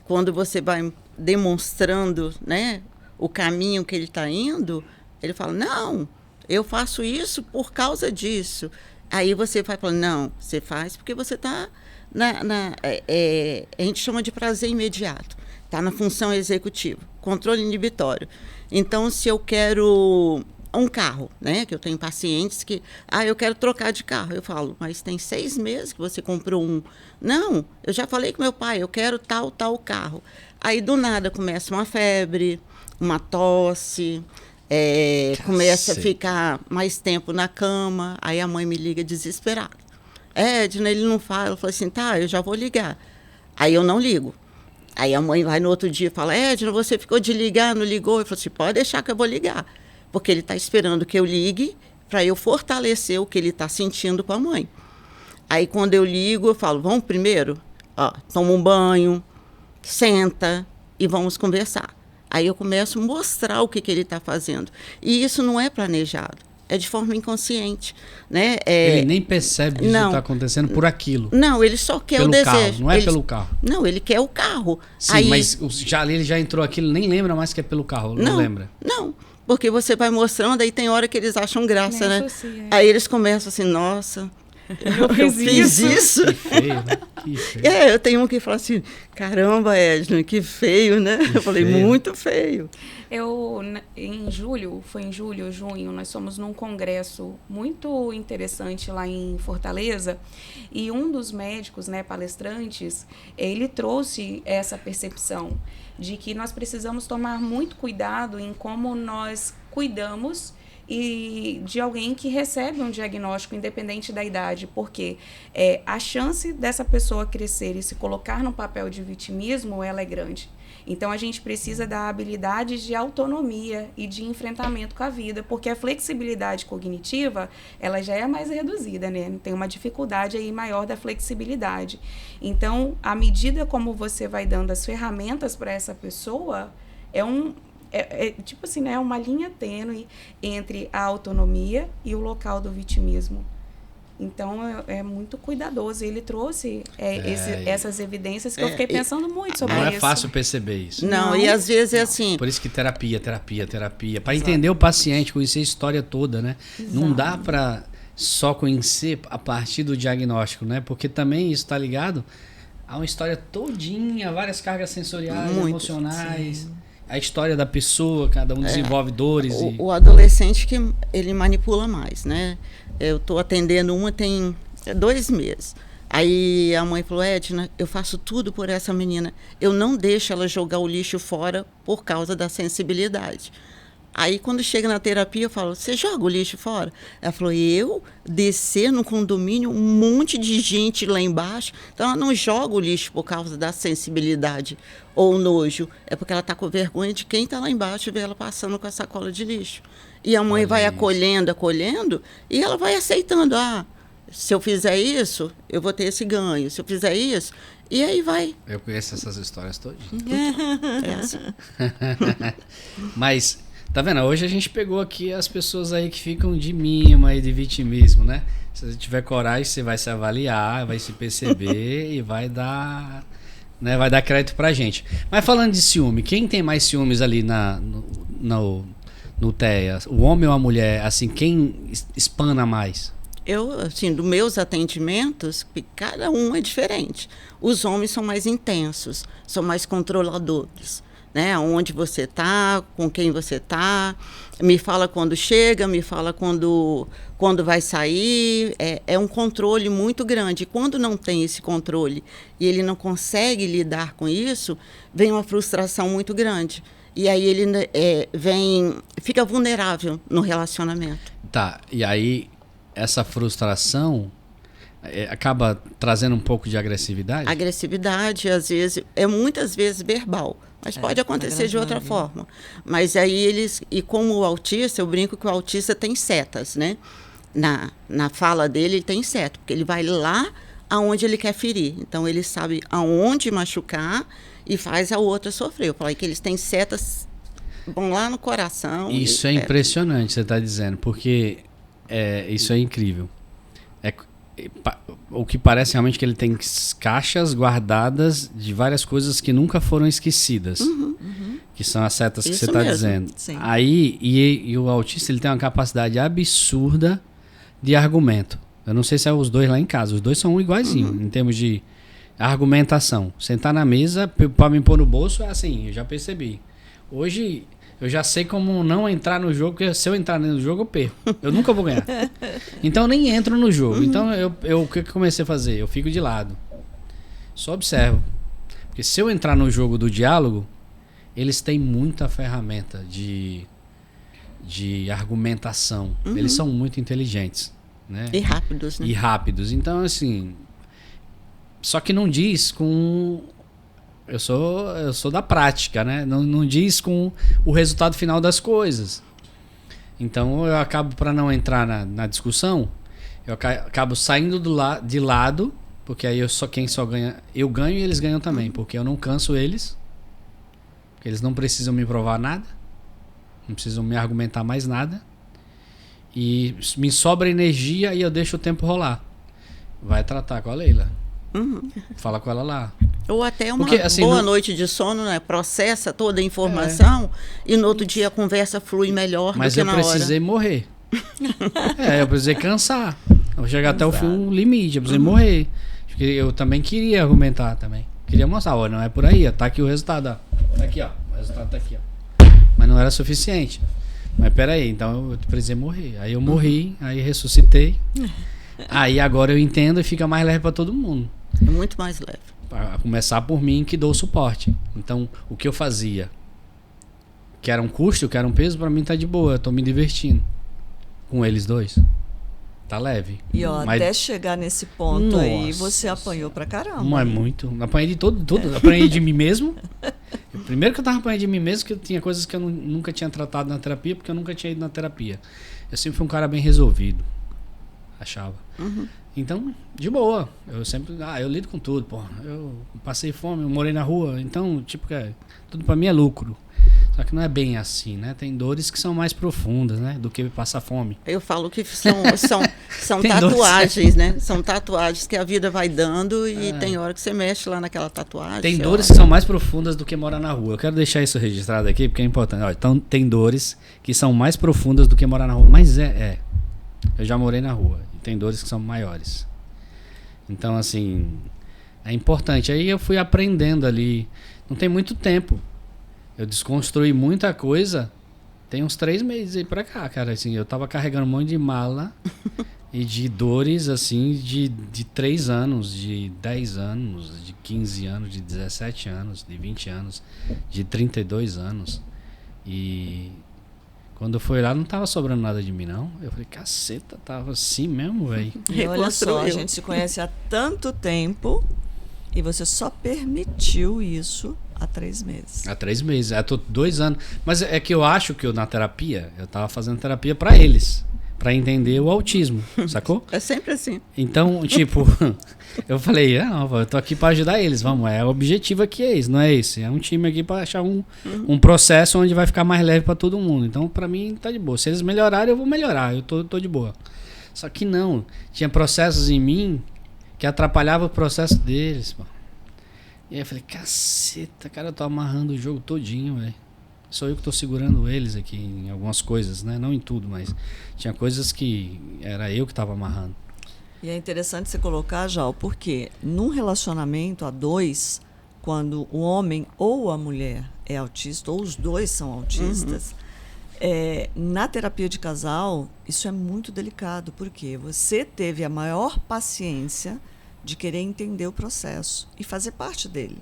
quando você vai demonstrando, né, o caminho que ele está indo, ele fala, não, eu faço isso por causa disso. Aí você vai falando, não, você faz porque você está a gente chama de prazer imediato, está na função executiva, controle inibitório. Então, se eu quero um carro, né? Que eu tenho pacientes que, eu quero trocar de carro. Eu falo, mas tem 6 meses que você comprou um. Não, eu já falei com meu pai, eu quero tal carro. Aí, do nada, começa uma febre, uma tosse, começa a ficar mais tempo na cama. Aí a mãe me liga desesperada. Edna, ele não fala. Eu falo assim, tá, eu já vou ligar. Aí eu não ligo. Aí a mãe vai no outro dia e fala, Edna, você ficou de ligar, não ligou? Eu falo assim, pode deixar que eu vou ligar. Porque ele está esperando que eu ligue para eu fortalecer o que ele está sentindo com a mãe. Aí, quando eu ligo, eu falo, vamos primeiro? Toma um banho, senta e vamos conversar. Aí eu começo a mostrar o que ele está fazendo. E isso não é planejado, é de forma inconsciente. Né? Ele nem percebe que isso está acontecendo por aquilo. Não, ele só quer pelo o desejo. Carro, não é pelo carro. Não, ele quer o carro. Sim, aí, mas ele já entrou aqui, ele nem lembra mais que é pelo carro, não lembra. Não, porque você vai mostrando, aí tem hora que eles acham graça, né? Aí eles começam assim, nossa, eu fiz isso. Que feio, né? Que feio. Eu tenho um que fala assim, caramba, Edna, que feio, né? Eu falei, muito feio. Em julho, junho, nós fomos num congresso muito interessante lá em Fortaleza, e um dos médicos, né, palestrantes, ele trouxe essa percepção de que nós precisamos tomar muito cuidado em como nós cuidamos e de alguém que recebe um diagnóstico independente da idade, porque a chance dessa pessoa crescer e se colocar no papel de vitimismo, ela é grande. Então, a gente precisa da habilidade de autonomia e de enfrentamento com a vida, porque a flexibilidade cognitiva, ela já é mais reduzida, né? Tem uma dificuldade aí maior da flexibilidade. Então, à medida como você vai dando as ferramentas para essa pessoa, tipo assim, né? Uma linha tênue entre a autonomia e o local do vitimismo. Então, é muito cuidadoso. Ele trouxe essas evidências que eu fiquei pensando muito sobre isso. Não é fácil perceber isso. Não, e às vezes é assim... Por isso que terapia. Para entender o paciente, conhecer a história toda, né? Exato. Não dá para só conhecer a partir do diagnóstico, né? Porque também isso está ligado a uma história todinha, várias cargas sensoriais, emocionais... Sim. A história da pessoa, cada um desenvolve dores. O adolescente que ele manipula mais, né? Eu estou atendendo uma tem 2 meses. Aí a mãe falou, Edna, eu faço tudo por essa menina. Eu não deixo ela jogar o lixo fora por causa da sensibilidade. Aí, quando chega na terapia, eu falo, você joga o lixo fora? Ela falou, eu descer no condomínio, um monte de gente lá embaixo. Então, ela não joga o lixo por causa da sensibilidade ou nojo. É porque ela está com vergonha de quem está lá embaixo e vê ela passando com a sacola de lixo. E a mãe vai acolhendo, e ela vai aceitando. Se eu fizer isso, eu vou ter esse ganho. Se eu fizer isso, e aí vai. Eu conheço essas histórias todas. Assim. Mas... Tá vendo? Hoje a gente pegou aqui as pessoas aí que ficam de mima e de vitimismo, né? Se você tiver coragem, você vai se avaliar, vai se perceber e vai dar crédito pra gente. Mas falando de ciúme, quem tem mais ciúmes ali no TEA? O homem ou a mulher? Assim, quem espana mais? Eu, assim, dos meus atendimentos, cada um é diferente. Os homens são mais intensos, são mais controladores. Né? Onde você está, com quem você está, me fala quando chega, me fala quando vai sair, é um controle muito grande. E quando não tem esse controle e ele não consegue lidar com isso, vem uma frustração muito grande. E aí ele fica vulnerável no relacionamento. Tá, e aí essa frustração acaba trazendo um pouco de agressividade? Agressividade, às vezes, muitas vezes verbal. Mas pode acontecer de outra forma. Mas aí e como o autista, eu brinco que o autista tem setas, né? Na fala dele, ele tem seta, porque ele vai lá aonde ele quer ferir. Então, ele sabe aonde machucar e faz a outra sofrer. Eu falei que eles têm setas, vão lá no coração. Isso é impressionante, você está dizendo, porque isso é incrível. O que parece realmente que ele tem caixas guardadas de várias coisas que nunca foram esquecidas. Que são as setas que você está dizendo. Sim. Aí, e o autista ele tem uma capacidade absurda de argumento. Eu não sei se é os dois lá em casa. Os dois são iguaizinhos em termos de argumentação. Sentar na mesa para me pôr no bolso é assim, eu já percebi. Hoje, Eu já sei como não entrar no jogo, porque se eu entrar no jogo, eu perco. Eu nunca vou ganhar. Então eu nem entro no jogo. Então o que eu comecei a fazer? Eu fico de lado. Só observo. Porque se eu entrar no jogo do diálogo, eles têm muita ferramenta de argumentação. Eles são muito inteligentes. Né? E rápidos, né? E rápidos. Então, assim... Só que não diz com... Eu sou da prática, né? Não diz com o resultado final das coisas. Então eu acabo, para não entrar na discussão, eu acabo saindo de lado, porque aí quem só ganha, eu ganho e eles ganham também, porque eu não canso eles, porque eles não precisam me provar nada, não precisam me argumentar mais nada, e me sobra energia e eu deixo o tempo rolar. Vai tratar com a Leila. Fala com ela lá. Ou até uma Porque, assim, boa noite de sono, né? Processa toda a informação e no outro dia a conversa flui melhor Mas do que eu na hora. precisei morrer. Eu precisei cansar. Eu chegar até o fim, um limite. Eu precisei morrer. Porque eu também queria argumentar também. Queria mostrar, ó, não é por aí, ó, tá aqui o resultado, ó. Tá aqui, ó. O resultado tá aqui, ó. Mas não era suficiente. Mas peraí, então eu precisei morrer. Aí eu morri, aí ressuscitei. Aí agora eu entendo e fica mais leve pra todo mundo. É muito mais leve. A começar por mim, que dou suporte. Então, o que eu fazia, que era um custo, que era um peso, pra mim tá de boa. Eu tô me divertindo com eles dois. Tá leve. E ó, Mas, até chegar nesse ponto aí, Nossa, você apanhou pra caramba. não é muito. Apanhei de tudo. Apanhei de mim mesmo. Primeiro que eu tava apanhando de mim mesmo, que tinha coisas que eu nunca tinha tratado na terapia, porque eu nunca tinha ido na terapia. Eu sempre fui um cara bem resolvido. Achava. Então, de boa. Eu sempre... eu lido com tudo, pô. Eu passei fome, eu morei na rua. Então, tipo, tudo pra mim é lucro. Só que não é bem assim, né? Tem dores que são mais profundas, né? Do que passar fome. Eu falo que são tatuagens, né? São tatuagens que a vida vai dando e tem hora que você mexe lá naquela tatuagem. Tem dores que são mais profundas do que morar na rua. Eu quero deixar isso registrado aqui porque é importante. Olha, então, tem dores que são mais profundas do que morar na rua. Mas eu já morei na rua. E tem dores que são maiores. Então, assim, é importante. Aí eu fui aprendendo ali. Não tem muito tempo. Eu desconstruí muita coisa. Tem uns 3 meses aí pra cá, cara. Assim, eu tava carregando um monte de mala e de dores, assim, de 3 anos, de 10 anos, de 15 anos, de 17 anos, de 20 anos, de 32 anos. E quando eu fui lá, não tava sobrando nada de mim, não. Eu falei, caceta, tava assim mesmo, velho. E olha só, a gente se conhece há tanto tempo e você só permitiu isso há 3 meses. Há 3 meses. Tô 2 anos. Mas é que eu acho que na terapia, eu tava fazendo terapia pra eles. Pra entender o autismo, sacou? É sempre assim. Então, tipo, eu falei, eu tô aqui pra ajudar eles, vamos, o objetivo aqui é esse, não é esse. É um time aqui pra achar um processo onde vai ficar mais leve pra todo mundo. Então, pra mim, tá de boa. Se eles melhorarem, eu vou melhorar, eu tô de boa. Só que não, tinha processos em mim que atrapalhavam o processo deles, pô. E aí eu falei, caceta, cara, eu tô amarrando o jogo todinho, velho. Sou eu que tô segurando eles aqui em algumas coisas, né? Não em tudo, mas tinha coisas que era eu que tava amarrando. E é interessante você colocar, Jal, porque num relacionamento a 2, quando o homem ou a mulher é autista, ou os dois são autistas, na terapia de casal, isso é muito delicado, porque você teve a maior paciência de querer entender o processo e fazer parte dele.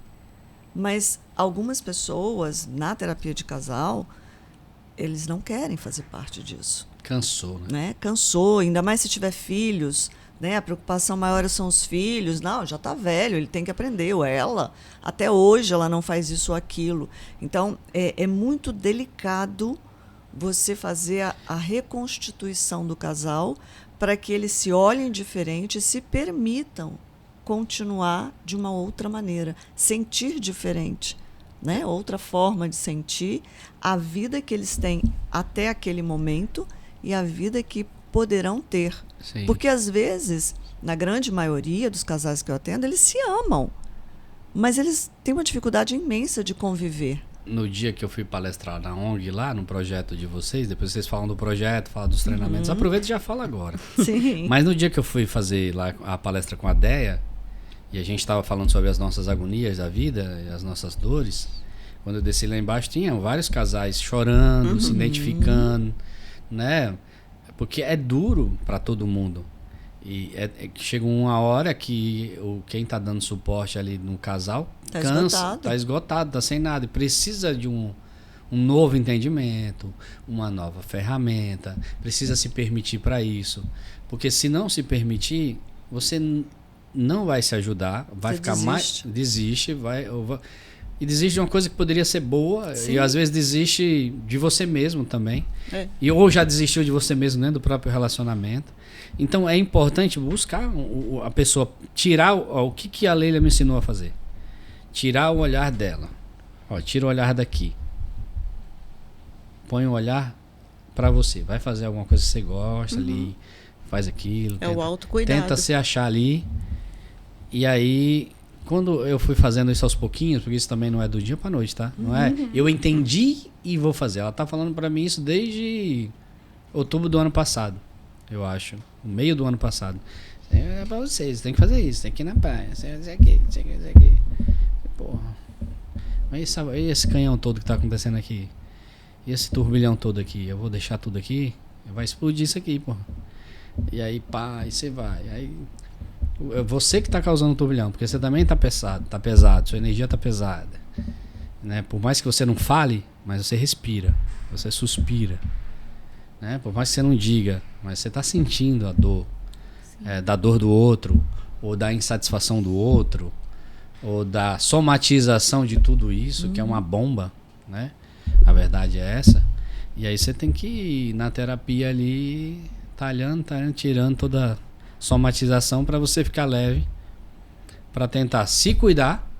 Mas algumas pessoas, na terapia de casal, eles não querem fazer parte disso. Cansou, né? Cansou, ainda mais se tiver filhos, né? A preocupação maior são os filhos. Não, já está velho, ele tem que aprender. Ou ela, até hoje, ela não faz isso ou aquilo. Então, é muito delicado você fazer a reconstituição do casal para que eles se olhem diferente e se permitam continuar de uma outra maneira, sentir diferente, né? Outra forma de sentir a vida que eles têm até aquele momento e a vida que poderão ter. Sim. Porque às vezes, na grande maioria dos casais que eu atendo, eles se amam, mas eles têm uma dificuldade imensa de conviver. No dia que eu fui palestrar na ONG lá, no projeto de vocês, depois vocês falam do projeto, falam dos treinamentos, aproveita e já fala agora. Sim. Mas no dia que eu fui fazer lá a palestra com a Deia, e a gente estava falando sobre as nossas agonias da vida e as nossas dores, Quando eu desci lá embaixo, tinha vários casais chorando, se identificando, né? Porque é duro para todo mundo. E que chega uma hora que quem tá dando suporte ali no casal tá esgotado, tá sem nada. E precisa de um novo entendimento, uma nova ferramenta. Precisa se permitir para isso. Porque se não se permitir, você não vai se ajudar, vai ficar mais... Desiste, e desiste de uma coisa que poderia ser boa. Sim. E às vezes desiste de você mesmo também. Ou já desistiu de você mesmo, né, do próprio relacionamento. Então é importante buscar a pessoa, tirar o que a Leila me ensinou a fazer. Tirar o olhar dela. Tira o olhar daqui. Põe o olhar para você. Vai fazer alguma coisa que você gosta ali, faz aquilo. O autocuidado. Tenta se achar ali. E aí, quando eu fui fazendo isso aos pouquinhos, porque isso também não é do dia pra noite, tá? Não é? Eu entendi e vou fazer. Ela tá falando pra mim isso desde outubro do ano passado, eu acho. No meio do ano passado. É pra vocês, tem que fazer isso, tem que ir na praia. Isso aqui. Porra. Mas esse canhão todo que tá acontecendo aqui? E esse turbilhão todo aqui? Eu vou deixar tudo aqui? Vai explodir isso aqui, porra. E aí, pá, aí você vai. Aí... Você que está causando o turbilhão, porque você também está pesado, sua energia está pesada, né? Por mais que você não fale, mas você respira, você suspira, né? Por mais que você não diga, mas você está sentindo a dor, da dor do outro, ou da insatisfação do outro, ou da somatização de tudo isso, que é uma bomba, né? A verdade é essa. E aí você tem que ir na terapia ali, talhando, tirando toda somatização para você ficar leve, para tentar se cuidar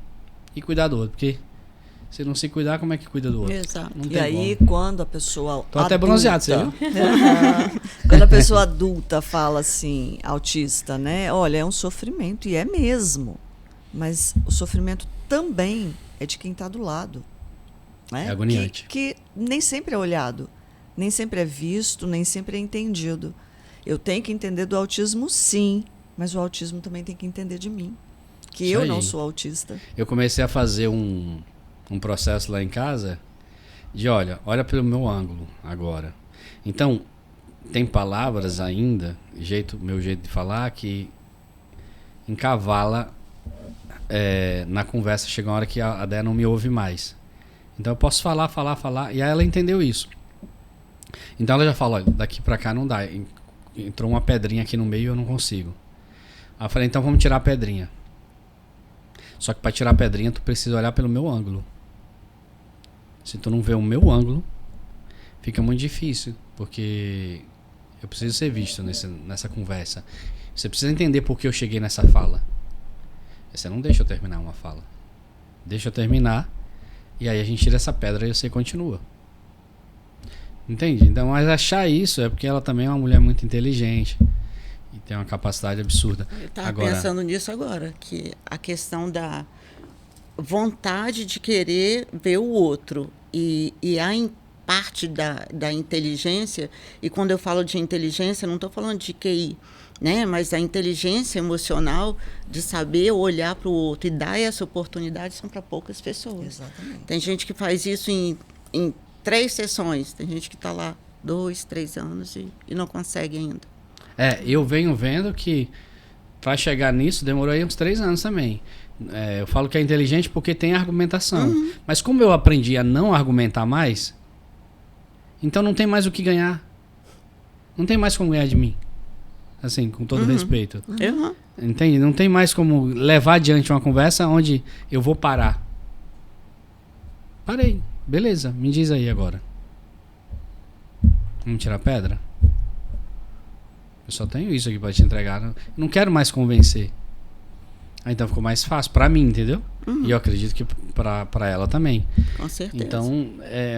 e cuidar do outro, porque se não se cuidar, como é que cuida do outro? Exato. E aí quando a pessoa tô até bronzeado, você viu? Quando a pessoa adulta fala assim, autista, né? Olha, é um sofrimento, e é mesmo, mas o sofrimento também é de quem está do lado, né? É agoniante. Que nem sempre é olhado, nem sempre é visto, nem sempre é entendido. Eu tenho que entender do autismo, sim, mas o autismo também tem que entender de mim, que Isso eu aí. não sou autista. Eu comecei a fazer um processo lá em casa de, olha pelo meu ângulo agora. Então, tem palavras ainda, meu jeito de falar, que encavala na conversa. Chega uma hora que a Déia não me ouve mais. Então eu posso falar, e aí ela entendeu isso. Então ela já fala, olha, daqui pra cá não dá. Entrou uma pedrinha aqui no meio e eu não consigo. Aí eu falei, então vamos tirar a pedrinha. Só que para tirar a pedrinha tu precisa olhar pelo meu ângulo. Se tu não vê o meu ângulo, fica muito difícil, porque eu preciso ser visto nessa conversa. Você precisa entender por que eu cheguei nessa fala. Você não deixa eu terminar uma fala. Deixa eu terminar, e aí a gente tira essa pedra e você continua. Entende? Então, mas achar isso é porque ela também é uma mulher muito inteligente e tem uma capacidade absurda. Eu estava pensando nisso agora, que a questão da vontade de querer ver o outro e a parte da inteligência, e quando eu falo de inteligência, não estou falando de QI, né? Mas a inteligência emocional de saber olhar para o outro e dar essa oportunidade são para poucas pessoas. Exatamente. Tem gente que faz isso em 3 sessões. Tem gente que está lá 2, 3 anos e não consegue ainda. Eu venho vendo que para chegar nisso demorou aí uns 3 anos também. Eu falo que é inteligente porque tem argumentação. Mas como eu aprendi a não argumentar mais, então não tem mais o que ganhar. Não tem mais como ganhar de mim. Assim, com todo respeito. Entende? Não tem mais como levar adiante uma conversa onde eu vou parar. Parei. Beleza, me diz aí agora. Vamos tirar a pedra? Eu só tenho isso aqui pra te entregar. Eu não quero mais convencer. Então ficou mais fácil pra mim, entendeu? E eu acredito que pra ela também. Com certeza. Então,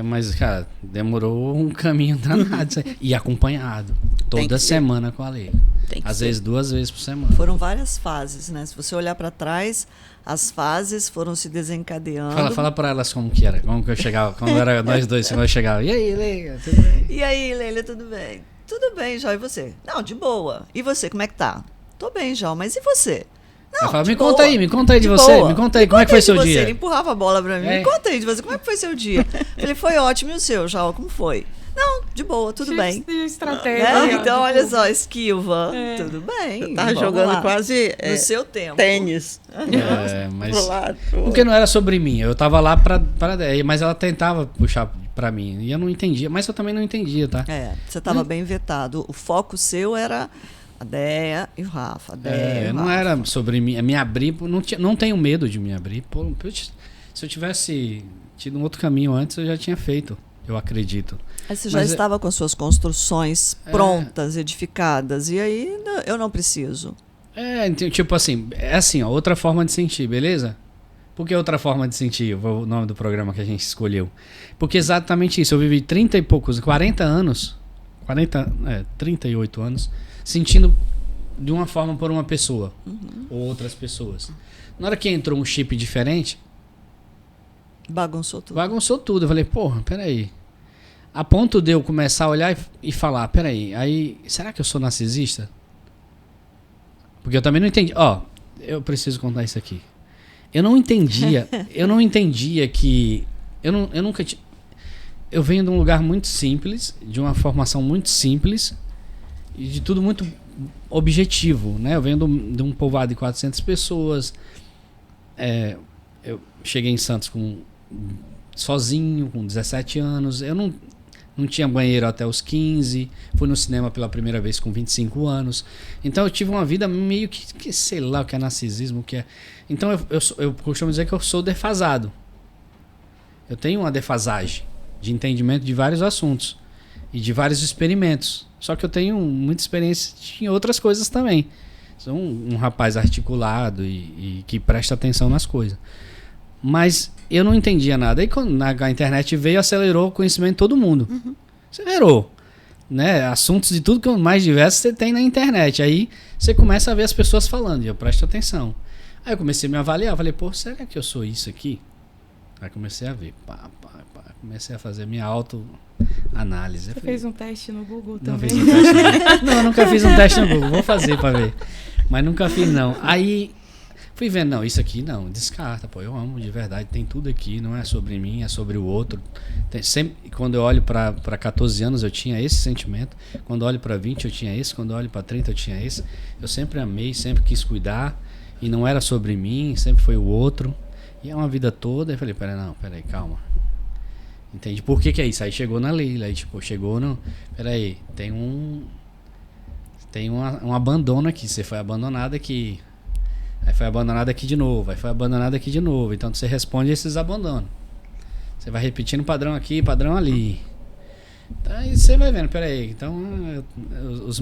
mas, cara, demorou um caminho danado. E acompanhado. Toda semana com a Leila. Às vezes 2 vezes por semana. Foram várias fases, né? Se você olhar para trás, as fases foram se desencadeando. Fala pra elas como que era. Como que eu chegava. Quando era nós dois, você chegava. E aí, Leila, tudo bem? E aí, Leila, tudo bem? Tudo bem, Jó, e você? Não, de boa. E você, como é que tá? Tô bem, Jó, mas e você? Não, Ela fala, de me boa. conta aí de você, boa. me conta aí, como é que foi seu Você, dia? Ele empurrava a bola pra mim. É. Me conta aí de você, como é que foi seu dia? Ele foi ótimo, e o seu, João, como foi? Não, de boa, tudo bem. Estratégia. Né? Então, olha tipo, só, esquiva. Tudo bem. Tá vamos jogando lá. quase No seu tempo. tênis. Mas Pro lado, pro outro. porque não era sobre mim, eu tava lá mas ela tentava puxar pra mim, e eu não entendia, mas eu também não entendia, tá? Você estava bem vetado. O foco seu era a Déia e o Rafa. A Déia e o Não Rafa. era sobre mim, me abrir, não tenho medo de me abrir. Pô, se eu tivesse tido um outro caminho antes, eu já tinha feito, eu acredito. Aí você já Mas estava com as suas construções prontas, edificadas, e aí eu não preciso. Então, tipo assim, é assim, ó, outra forma de sentir, beleza? Por que outra forma de sentir? O nome do programa que a gente escolheu. Porque exatamente isso, eu vivi 30 e poucos, 40 anos, 38 anos, sentindo de uma forma por uma pessoa, ou outras pessoas. Na hora que entrou um chip diferente, Bagunçou tudo. bagunçou tudo. Eu falei, porra, peraí. A ponto de eu começar a olhar e falar, peraí, aí, será que eu sou narcisista? Porque eu também não entendi. Ó, eu preciso contar isso aqui. Eu não entendia que... Eu nunca tinha... Eu venho de um lugar muito simples, de uma formação muito simples, e de tudo muito objetivo, né? Eu venho de um povoado de 400 pessoas. Eu cheguei em Santos sozinho, com 17 anos. Eu não tinha banheiro até os 15. Fui no cinema pela primeira vez com 25 anos. Então eu tive uma vida meio que sei lá o que é narcisismo, o que é. Então eu costumo dizer que eu sou defasado. Eu tenho uma defasagem de entendimento de vários assuntos e de vários experimentos. Só que eu tenho muita experiência em outras coisas também. Sou um rapaz articulado e que presta atenção nas coisas. Mas eu não entendia nada. Aí quando a internet veio, acelerou o conhecimento de todo mundo. Acelerou. Né? Assuntos de tudo que mais diversos você tem na internet. Aí você começa a ver as pessoas falando e eu presto atenção. Aí eu comecei a me avaliar. Falei, pô, será que eu sou isso aqui? Aí comecei a ver. Comecei a fazer minha autoanálise. Você fez um teste no Google Não também? fiz um teste. Não, eu nunca fiz um teste no Google. Vou fazer pra ver. Mas nunca fiz, não. Aí fui vendo, não, isso aqui não, descarta, pô, eu amo de verdade, tem tudo aqui, não é sobre mim, é sobre o outro. Sempre, quando eu olho pra 14 anos eu tinha esse sentimento, quando eu olho pra 20 eu tinha esse, quando eu olho pra 30 eu tinha esse. Eu sempre amei, sempre quis cuidar, e não era sobre mim, sempre foi o outro. E é uma vida toda. Aí eu falei, peraí, calma. Entende? Por que é isso? Aí chegou na Leila, aí tipo, chegou no... Peraí, tem um abandono aqui, você foi abandonada aqui. Aí foi abandonado aqui de novo, aí foi abandonado aqui de novo. Então você responde a esses abandonos. Você vai repetindo padrão aqui, padrão ali. Então, aí você vai vendo, peraí. Então os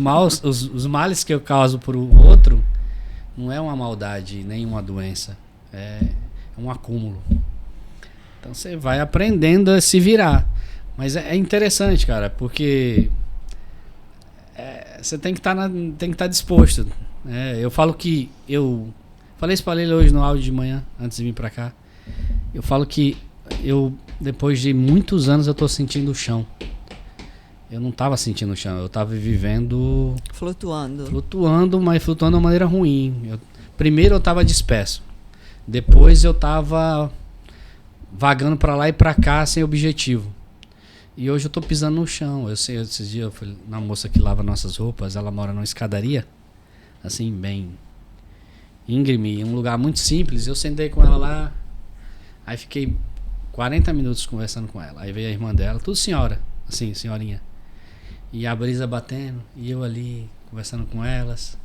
males que eu causo pro outro não é uma maldade, nem uma doença. É um acúmulo. Então você vai aprendendo a se virar. Mas é interessante, cara, porque você tem que estar disposto. Eu falo que falei isso pra Leila hoje no áudio de manhã, antes de vir pra cá. Eu falo que depois de muitos anos, eu tô sentindo o chão. Eu não tava sentindo o chão, eu tava vivendo... Flutuando, mas flutuando de uma maneira ruim. Primeiro eu tava disperso. Depois eu tava vagando pra lá e pra cá, sem objetivo. E hoje eu tô pisando no chão. Esses dias eu fui na moça que lava nossas roupas, ela mora numa escadaria, assim, bem... íngreme, um lugar muito simples. Eu sentei com ela lá, aí fiquei 40 minutos conversando com ela. Aí veio a irmã dela, tudo senhora, assim, senhorinha. E a brisa batendo, e eu ali conversando com elas.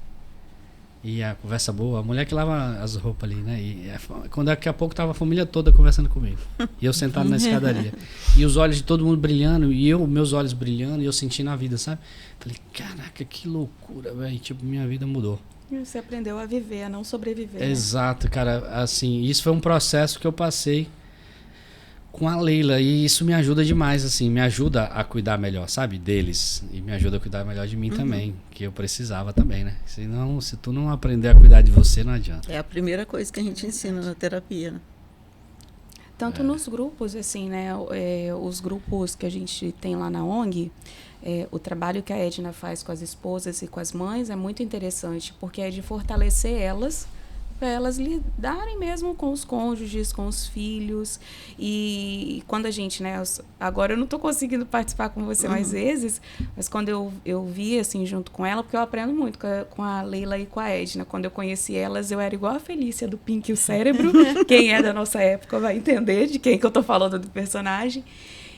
E a conversa boa, a mulher que lava as roupas ali, né? E quando daqui a pouco tava a família toda conversando comigo. E eu sentado na escadaria. E os olhos de todo mundo brilhando, e meus olhos brilhando, e eu sentindo a vida, sabe? Falei, caraca, que loucura, velho. Tipo, minha vida mudou. Você aprendeu a viver, a não sobreviver. Exato, cara. Assim, isso foi um processo que eu passei com a Leila. E isso me ajuda demais, assim. Me ajuda a cuidar melhor, sabe? Deles. E me ajuda a cuidar melhor de mim também. Que eu precisava também, né? Senão, se tu não aprender a cuidar de você, não adianta. É a primeira coisa que a gente ensina na terapia, né? Tanto nos grupos, assim, né? Os grupos que a gente tem lá na ONG... o trabalho que a Edna faz com as esposas e com as mães é muito interessante, porque é de fortalecer elas para elas lidarem mesmo com os cônjuges, com os filhos. E quando a gente, né, agora eu não estou conseguindo participar com você mais vezes, mas quando eu vi, assim, junto com ela, porque eu aprendo muito com a Leila e com a Edna. Quando eu conheci elas, eu era igual a Felícia do Pink e o Cérebro. Quem é da nossa época vai entender de quem que eu estou falando do personagem.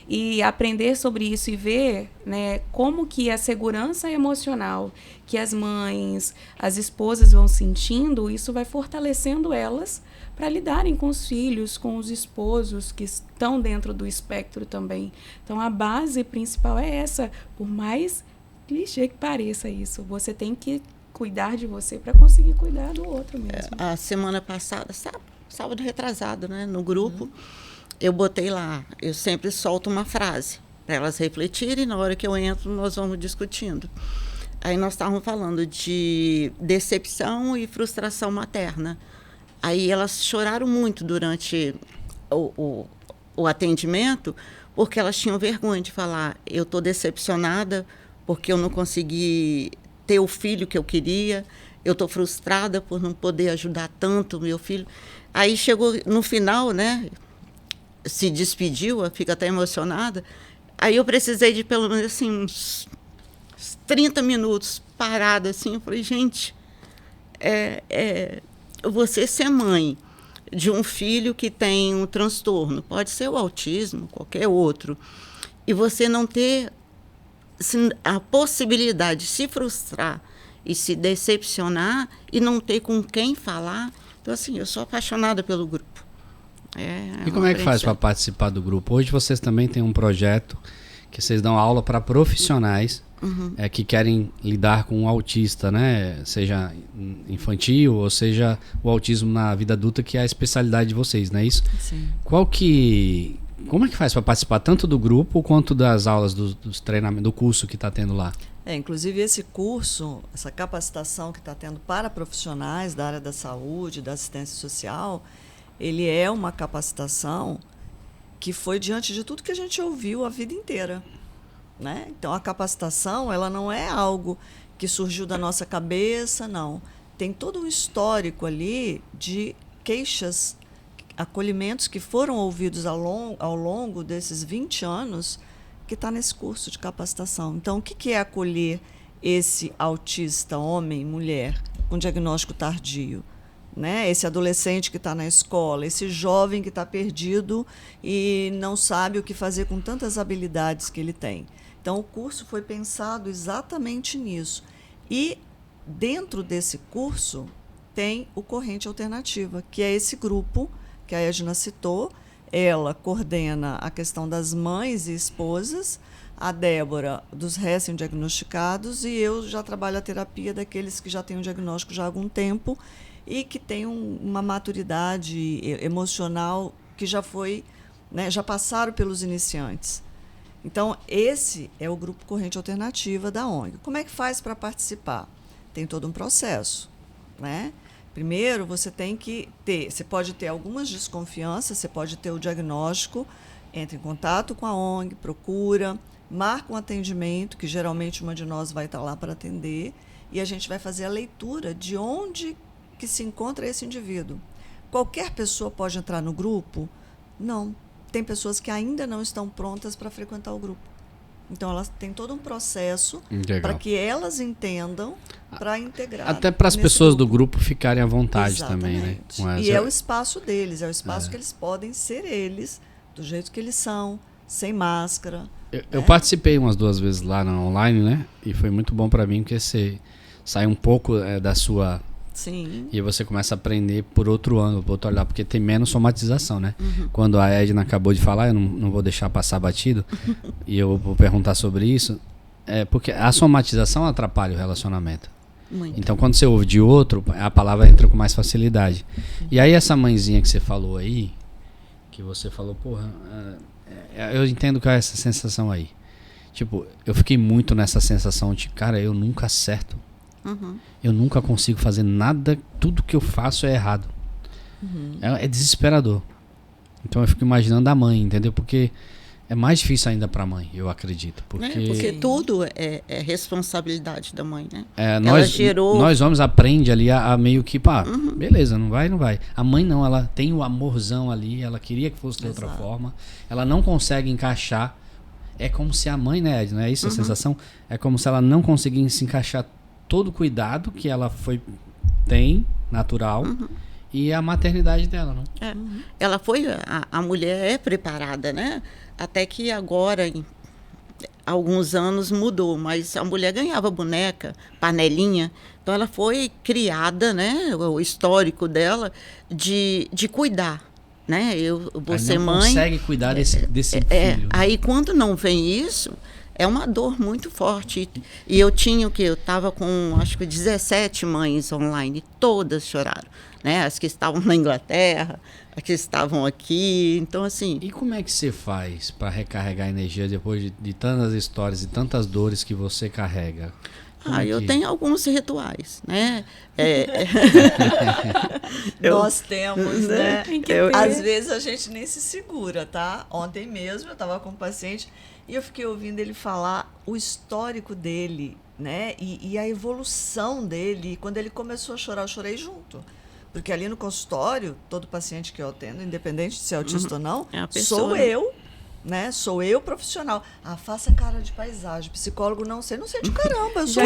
E aprender sobre isso e ver, né, como que a segurança emocional que as mães, as esposas vão sentindo, isso vai fortalecendo elas para lidarem com os filhos, com os esposos que estão dentro do espectro também. Então, a base principal é essa. Por mais clichê que pareça isso, você tem que cuidar de você para conseguir cuidar do outro mesmo. A semana passada, sábado retrasado, né, no grupo, eu botei lá, eu sempre solto uma frase para elas refletirem, na hora que eu entro nós vamos discutindo. Aí nós estávamos falando de decepção e frustração materna. Aí elas choraram muito durante o atendimento, porque elas tinham vergonha de falar, eu estou decepcionada porque eu não consegui ter o filho que eu queria, eu estou frustrada por não poder ajudar tanto o meu filho. Aí chegou no final, né? Se despediu, fica até emocionada. Aí eu precisei de pelo menos assim, uns 30 minutos parada assim. Eu falei, gente, você ser mãe de um filho que tem um transtorno, pode ser o autismo, qualquer outro, e você não ter a possibilidade de se frustrar e se decepcionar e não ter com quem falar. Então, assim, eu sou apaixonada pelo grupo. E como é que faz para participar do grupo? Hoje vocês também têm um projeto que vocês dão aula para profissionais que querem lidar com um autista, né? Seja infantil ou seja o autismo na vida adulta, que é a especialidade de vocês, não é isso? Sim. Como é que faz para participar tanto do grupo quanto das aulas dos treinamentos, do curso que está tendo lá? Inclusive esse curso, essa capacitação que está tendo para profissionais da área da saúde, da assistência social, ele é uma capacitação que foi diante de tudo que a gente ouviu a vida inteira, né? Então, a capacitação, ela não é algo que surgiu da nossa cabeça, não. Tem todo um histórico ali de queixas, acolhimentos que foram ouvidos ao longo desses 20 anos que está nesse curso de capacitação. Então, o que é acolher esse autista, homem, mulher, com diagnóstico tardio? Né? Esse adolescente que está na escola, esse jovem que está perdido e não sabe o que fazer com tantas habilidades que ele tem. Então, o curso foi pensado exatamente nisso. E, dentro desse curso, tem o Corrente Alternativa, que é esse grupo que a Edna citou. Ela coordena a questão das mães e esposas, a Débora dos recém-diagnosticados, e eu já trabalho a terapia daqueles que já têm um diagnóstico já há algum tempo e que têm uma maturidade emocional que já foi, né, já passaram pelos iniciantes. Então, esse é o grupo Corrente Alternativa da ONG. Como é que faz para participar? Tem todo um processo, né? Primeiro, você tem que ter, você pode ter algumas desconfianças, você pode ter o diagnóstico, entra em contato com a ONG, procura, marca um atendimento, que geralmente uma de nós vai estar lá para atender, e a gente vai fazer a leitura de onde que se encontra esse indivíduo. Qualquer pessoa pode entrar no grupo? Não. Tem pessoas que ainda não estão prontas para frequentar o grupo. Então, elas têm todo um processo para que elas entendam para integrar. Até para as pessoas grupo. do grupo ficarem à vontade. Exatamente. Também, né? E é o espaço deles, é o espaço que eles podem ser eles, do jeito que eles são, sem máscara. Eu participei umas 2 vezes lá na online, né? E foi muito bom para mim, porque você sai um pouco da sua... Sim. E você começa a aprender por outro ângulo, por outro olhar, porque tem menos somatização, né? Quando a Edna acabou de falar, eu não vou deixar passar batido, e eu vou perguntar sobre isso, porque a somatização atrapalha o relacionamento. Muito. Então, quando você ouve de outro, a palavra entra com mais facilidade. E aí, essa mãezinha que você falou aí, que você falou, porra, eu entendo qual é essa sensação aí. Tipo, eu fiquei muito nessa sensação de, cara, eu nunca acerto. Eu nunca consigo fazer nada, tudo que eu faço é errado. É desesperador. Então eu fico imaginando a mãe, entendeu? Porque É mais difícil ainda para a mãe, eu acredito. Porque Porque tudo é responsabilidade da mãe, né? nós homens aprende ali a meio que, pá, beleza, não vai. A mãe não, ela tem o amorzão ali, ela queria que fosse de outra forma, ela não consegue encaixar. É como se a mãe, né, não é isso a sensação? É como se ela não conseguisse encaixar todo o cuidado que ela tem, natural, e a maternidade dela, não? Ela a mulher é preparada, né? Até que agora, em alguns anos, mudou, mas a mulher ganhava boneca, panelinha, então ela foi criada, né? O histórico dela de cuidar. Né? Eu vou ser mãe. Não consegue cuidar desse filho. Né? Aí quando não vem isso, é uma dor muito forte. E eu estava com acho que 17 mães online, todas choraram. Né? As que estavam na Inglaterra, as que estavam aqui. Então, assim. E como é que você faz para recarregar energia depois de tantas histórias e tantas dores que você carrega? Eu tenho alguns rituais, né? Nós temos, né? Eu Às vezes a gente nem se segura, tá? Ontem mesmo eu estava com um paciente e eu fiquei ouvindo ele falar o histórico dele, né? E a evolução dele. E quando ele começou a chorar, eu chorei junto. Porque ali no consultório, todo paciente que eu atendo, independente de ser autista ou não, sou eu. Né? Sou eu profissional. Faça cara de paisagem. Psicólogo não sei de caramba. Eu sou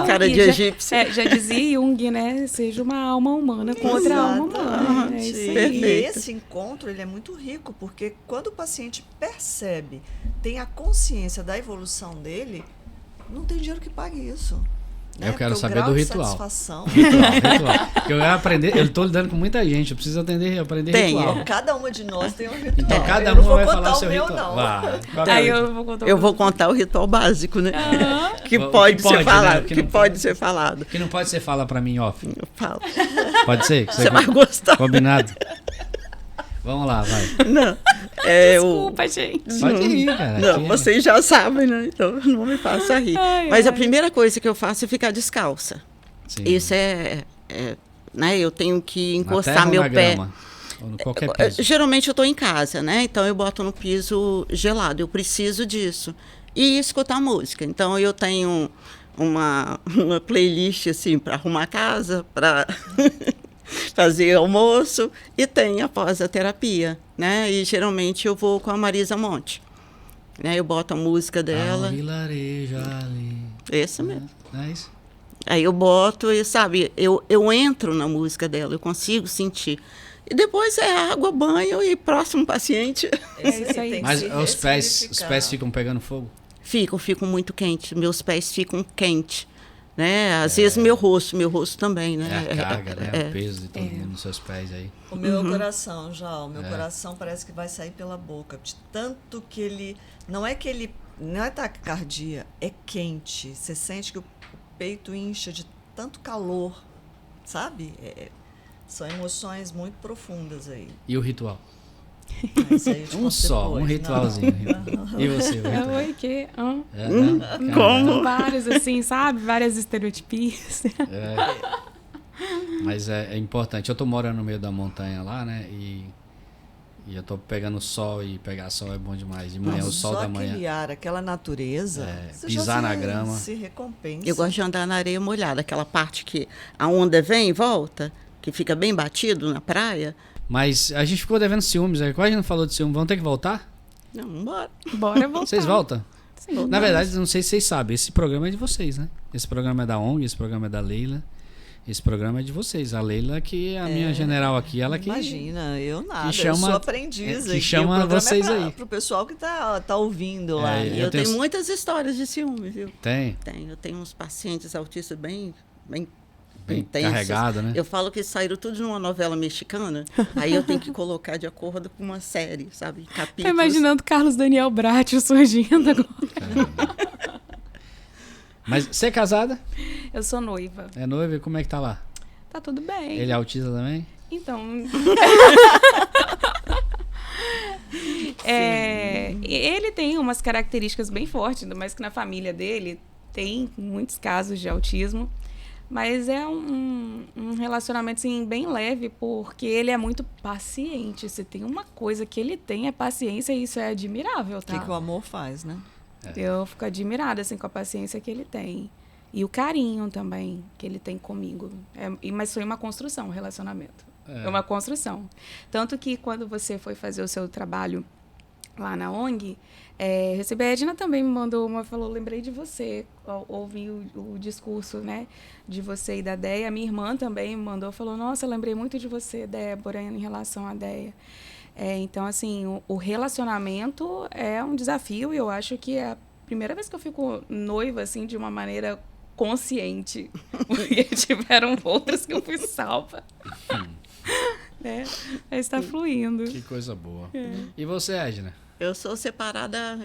cara de egípcia. Já dizia Jung, né? Seja uma alma humana com outra alma humana. E esse encontro ele é muito rico, porque quando o paciente percebe, tem a consciência da evolução dele, não tem dinheiro que pague isso. Eu quero saber do ritual. Ritual. Porque eu ia aprender, eu estou lidando com muita gente, eu preciso aprender ritual. Cada uma de nós tem um ritual. Então cada uma vai falar o seu ritual. Eu vou contar o ritual básico, né? Que pode ser falado. Né? Que pode ser falado. Que não pode ser fala pra mim off. Eu falo. Pode ser? Você vai gostar. Combinado. Vamos lá, vai. Não. Desculpa, gente. Pode rir, cara. Não, vocês já sabem, né? Então não me faça rir. Mas a primeira coisa que eu faço é ficar descalça. Sim. Isso né? Eu tenho que encostar meu pé. Grama, ou no qualquer piso. Geralmente eu estou em casa, né? Então eu boto no piso gelado. Eu preciso disso. E escutar música. Então eu tenho uma playlist assim para arrumar a casa, para fazer almoço, e tem após a terapia, né? E geralmente eu vou com a Marisa Monte, né? Eu boto a música dela. Vilarejo ali. Esse mesmo. É isso? Aí eu boto e, sabe, eu entro na música dela, eu consigo sentir. E depois é água, banho e próximo paciente. Isso aí. Mas os pés ficam pegando fogo? Ficam muito quentes. Meus pés ficam quentes. Né? Às vezes meu rosto também, né? É a carga, né? O peso de todo mundo nos seus pés aí. O meu coração, o meu coração parece que vai sair pela boca. De tanto que ele... Não é taquicardia, é quente. Você sente que o peito incha de tanto calor, sabe? São emoções muito profundas aí. E o ritual? Um ritualzinho. E você? Oi, que? Como? Vários, assim, sabe? Várias estereotipias. Mas é importante. Eu tô morando no meio da montanha lá, né? E eu tô pegando sol, e pegar sol é bom demais. De manhã, o sol da manhã. Aquele ar, aquela natureza. Pisar na grama. Se recompensa. Eu gosto de andar na areia molhada, aquela parte que a onda vem e volta, que fica bem batido na praia. Mas a gente ficou devendo ciúmes, quase a gente não falou de ciúmes. Vamos ter que voltar? Não, bora. Bora voltar. Vocês voltam? Sim. Na verdade, não sei se vocês sabem, esse programa é de vocês, né? Esse programa é da ONG, esse programa é da Leila. Esse programa é de vocês. A Leila, que é a minha general aqui, ela que... Imagina, eu nada, chama, eu sou aprendiz. Que chama vocês aí. Pro pessoal que tá ouvindo lá. Eu tenho muitas histórias de ciúme, viu? Tem? Eu tenho uns pacientes autistas bem carregado, né? Eu falo que saíram tudo de uma novela mexicana, aí eu tenho que colocar de acordo com uma série, sabe? Capítulos. Tô imaginando Carlos Daniel Bratti surgindo agora. Mas você é casada? Eu sou noiva. É noiva? E como é que tá lá? Tá tudo bem. Ele é autista também? Então... ele tem umas características bem fortes, mas que na família dele tem muitos casos de autismo. Mas é um relacionamento, assim, bem leve, porque ele é muito paciente. Se tem uma coisa que ele tem, é paciência, e isso é admirável, O tá? que o amor faz, né? Eu fico admirada, assim, com a paciência que ele tem. E o carinho também que ele tem comigo. Mas foi uma construção, o relacionamento. É uma construção. Tanto que quando você foi fazer o seu trabalho lá na ONG, recebi a Edna também me mandou falou, lembrei de você, ouvi o discurso, né, de você e da Deia. A minha irmã também me mandou, falou, nossa, lembrei muito de você, Débora, em relação à Deia. Então, assim, o relacionamento é um desafio, e eu acho que é a primeira vez que eu fico noiva, assim, de uma maneira consciente, porque tiveram outras que eu fui salva. Mas está fluindo. Que coisa boa. E você, Edna? Eu estou separada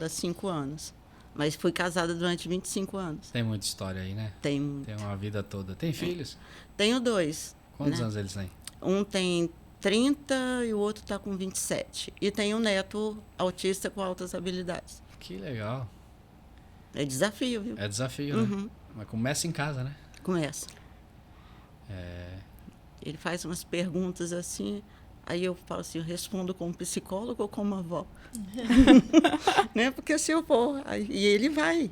há 5 anos, mas fui casada durante 25 anos. Tem muita história aí, né? Tem uma vida toda. Tem filhos? Tenho 2. Quantos anos eles têm? Um tem 30 e o outro está com 27. E tem um neto autista com altas habilidades. Que legal. É desafio, viu? É desafio, né? Mas começa em casa, né? Começa. Ele faz umas perguntas assim, aí eu falo assim, eu respondo como psicólogo ou como avó? Né? Porque se eu for, e ele vai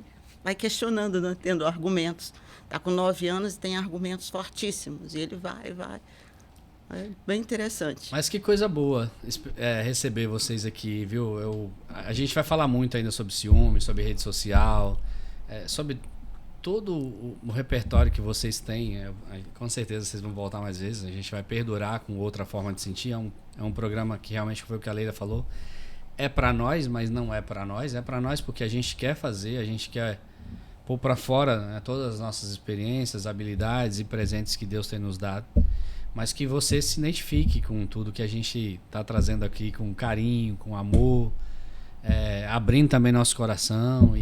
questionando, né? Tendo argumentos. Está com 9 anos e tem argumentos fortíssimos. E ele vai. É bem interessante. Mas que coisa boa receber vocês aqui, viu? A gente vai falar muito ainda sobre ciúme, sobre rede social, sobre todo o repertório que vocês têm. Com certeza vocês vão voltar mais vezes. A gente vai perdurar com outra forma de sentir. É um programa que realmente foi o que a Leila falou. É para nós, mas não é para nós. É para nós porque a gente quer fazer, a gente quer pôr para fora, né, todas as nossas experiências, habilidades e presentes que Deus tem nos dado. Mas que você se identifique com tudo que a gente está trazendo aqui, com carinho, com amor, abrindo também nosso coração.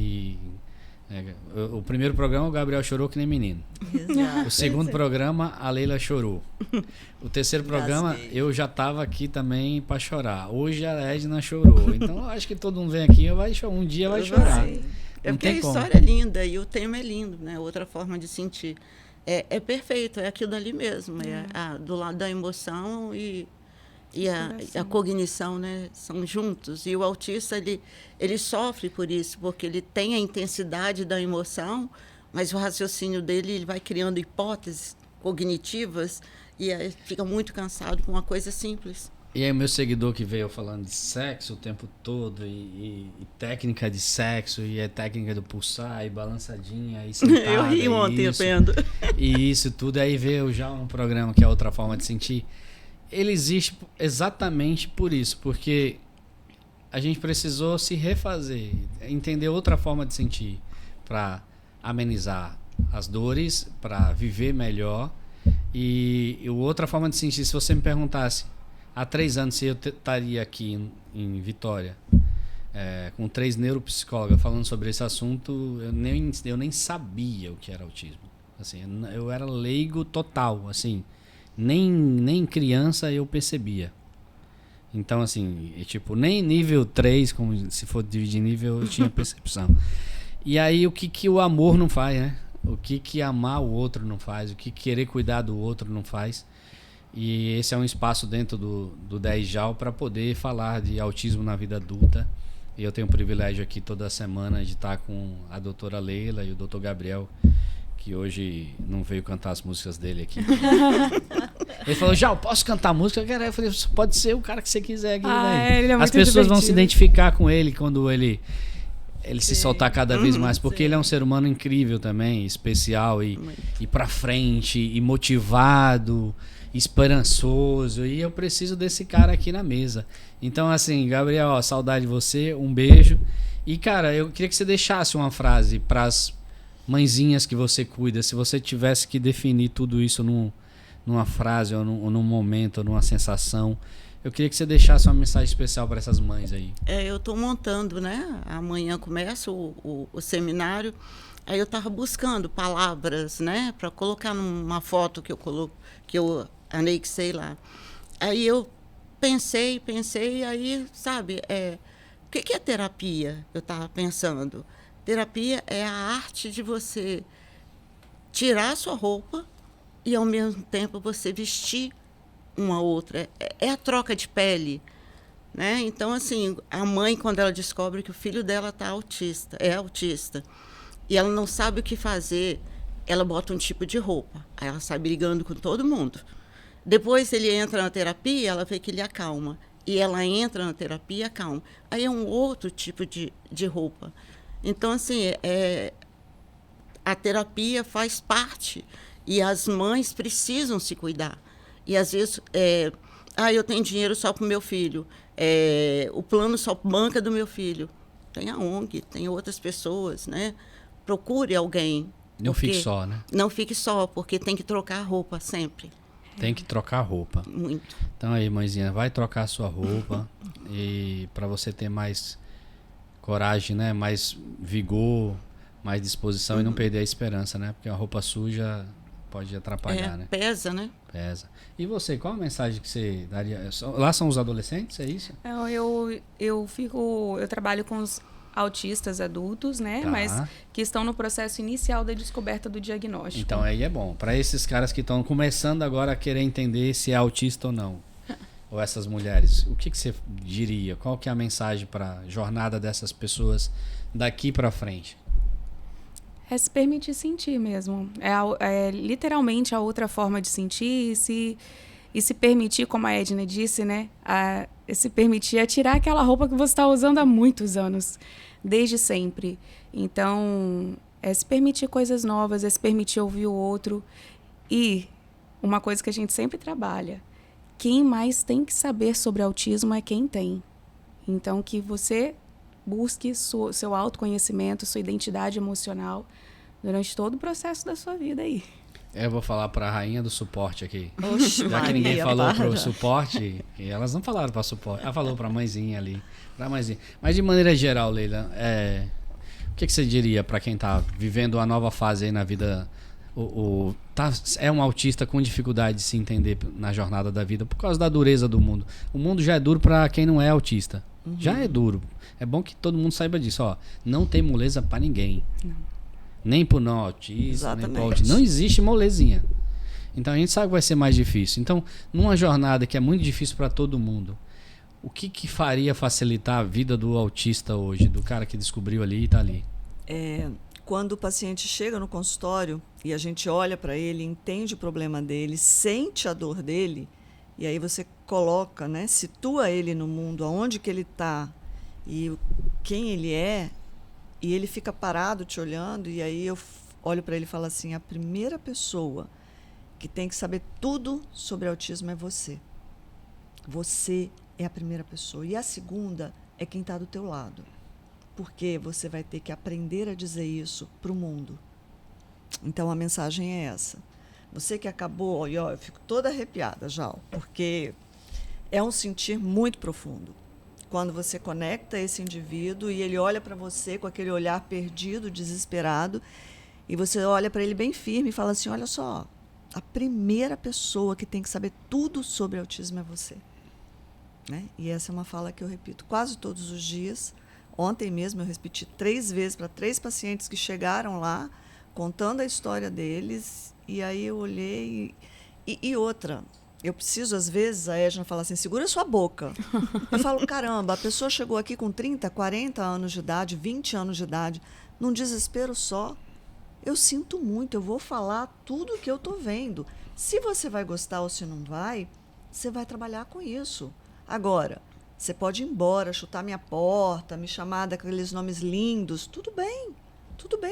O primeiro programa o Gabriel chorou que nem menino. Exato. O segundo programa a Leila chorou. O terceiro programa eu já estava aqui também para chorar. Hoje a Edna chorou. Então eu acho que todo mundo vem aqui um dia vai chorar. É porque a história é linda e o tema é lindo, né? Outra forma de sentir. É perfeito, é aquilo ali mesmo. Do lado da emoção e a cognição, né? São juntos. E o autista, ele sofre por isso, porque ele tem a intensidade da emoção, mas o raciocínio dele ele vai criando hipóteses cognitivas e aí fica muito cansado com uma coisa simples. E aí o meu seguidor que veio falando de sexo o tempo todo, e técnica de sexo, e técnica do pulsar, e balançadinha, e sentada, eu ri ontem vendo. E isso tudo, aí veio já um programa que é outra forma de sentir. Ele existe exatamente por isso, porque a gente precisou se refazer, entender outra forma de sentir, para amenizar as dores, para viver melhor. E outra forma de sentir, se você me perguntasse, há 3 anos, se eu estaria aqui em Vitória, com 3 neuropsicólogas falando sobre esse assunto, eu nem sabia o que era autismo. Assim, eu era leigo total, assim, nem criança eu percebia. Então, assim, nem nível 3, como se for dividir nível, eu tinha percepção. E aí, o que o amor não faz, né? O que amar o outro não faz, o que querer cuidar do outro não faz. E esse é um espaço dentro do 10 JAU para poder falar de autismo na vida adulta. E eu tenho o privilégio aqui toda semana de estar com a doutora Leila e o doutor Gabriel, que hoje não veio cantar as músicas dele aqui. Ele falou, Jal, posso cantar música? Eu falei, pode ser o cara que você quiser aqui. Ele é muito as pessoas divertido. vão se identificar com ele quando ele se soltar cada vez mais, porque ele é um ser humano incrível também, especial e pra frente, e motivado, esperançoso, e eu preciso desse cara aqui na mesa. Então, assim, Gabriel, ó, saudade de você, um beijo. E, cara, eu queria que você deixasse uma frase pras mãezinhas que você cuida, se você tivesse que definir tudo isso numa frase, ou num momento, ou numa sensação, eu queria que você deixasse uma mensagem especial para essas mães aí. Eu estou montando, né? Amanhã começa o seminário. Aí eu estava buscando palavras, né? Para colocar numa foto que eu anexei lá. Aí eu pensei, aí, sabe, o que é terapia? Eu estava pensando. Terapia é a arte de você tirar a sua roupa e, ao mesmo tempo, você vestir uma outra. É a troca de pele, né? Então, assim, a mãe, quando ela descobre que o filho dela é autista, e ela não sabe o que fazer, ela bota um tipo de roupa. Aí ela sai brigando com todo mundo. Depois ele entra na terapia, ela vê que ele acalma. E ela entra na terapia e acalma. Aí é um outro tipo de roupa. Então, assim, a terapia faz parte. E as mães precisam se cuidar. E, às vezes, eu tenho dinheiro só para o meu filho. O plano só banca do meu filho. Tem a ONG, tem outras pessoas, né? Procure alguém. Não fique só, né? Não fique só, porque tem que trocar a roupa sempre. Tem que trocar a roupa. Muito. Então aí, mãezinha, vai trocar a sua roupa e para você ter mais coragem, né? Mais vigor, mais disposição e não perder a esperança, né? Porque a roupa suja pode atrapalhar, né? Pesa, né? Pesa. E você, qual a mensagem que você daria? Lá são os adolescentes, é isso? Eu trabalho com os autistas adultos, né? Tá. Mas que estão no processo inicial da descoberta do diagnóstico. Então aí é bom. Para esses caras que estão começando agora a querer entender se é autista ou não, ou essas mulheres, o que você diria? Qual que é a mensagem para a jornada dessas pessoas daqui para frente? É se permitir sentir mesmo. É literalmente a outra forma de sentir e se permitir, como a Edna disse, né? Se permitir é tirar aquela roupa que você está usando há muitos anos, desde sempre. Então, é se permitir coisas novas, é se permitir ouvir o outro. E uma coisa que a gente sempre trabalha, quem mais tem que saber sobre autismo é quem tem. Então, que você busque seu autoconhecimento, sua identidade emocional durante todo o processo da sua vida aí. Eu vou falar para a rainha do suporte aqui. Oxe, Já que ninguém Maria, falou para. pro suporte, e elas não falaram para suporte. Ela falou para a mãezinha ali. Pra mãezinha. Mas de maneira geral, Leila, o que você diria para quem está vivendo uma nova fase aí na vida? É um autista com dificuldade de se entender na jornada da vida por causa da dureza do mundo. O mundo já é duro para quem não é autista. Uhum. Já é duro. É bom que todo mundo saiba disso. Ó, não tem moleza para ninguém. Não. Nem pro não autista, nem pro autista. Não existe molezinha. Então a gente sabe que vai ser mais difícil. Então, numa jornada que é muito difícil para todo mundo, o que faria facilitar a vida do autista hoje, do cara que descobriu ali e tá ali? Quando o paciente chega no consultório e a gente olha para ele, entende o problema dele, sente a dor dele, e aí você coloca, né, situa ele no mundo, aonde que ele está e quem ele é, e ele fica parado te olhando, e aí eu olho para ele e falo assim, a primeira pessoa que tem que saber tudo sobre autismo é você. Você é a primeira pessoa. E a segunda é quem está do teu lado. Porque você vai ter que aprender a dizer isso para o mundo. Então a mensagem é essa. Você que acabou, eu fico toda arrepiada já, porque é um sentir muito profundo. Quando você conecta esse indivíduo e ele olha para você com aquele olhar perdido, desesperado, e você olha para ele bem firme e fala assim, olha só, a primeira pessoa que tem que saber tudo sobre autismo é você. Né? E essa é uma fala que eu repito quase todos os dias. Ontem mesmo eu repeti 3 vezes para 3 pacientes que chegaram lá, contando a história deles, e aí eu olhei e outra... Eu preciso, às vezes, a Edna fala assim, segura sua boca. Eu falo, caramba, a pessoa chegou aqui com 30, 40 anos de idade, 20 anos de idade, num desespero só. Eu sinto muito, eu vou falar tudo o que eu estou vendo. Se você vai gostar ou se não vai, você vai trabalhar com isso. Agora, você pode ir embora, chutar minha porta, me chamar daqueles nomes lindos, tudo bem,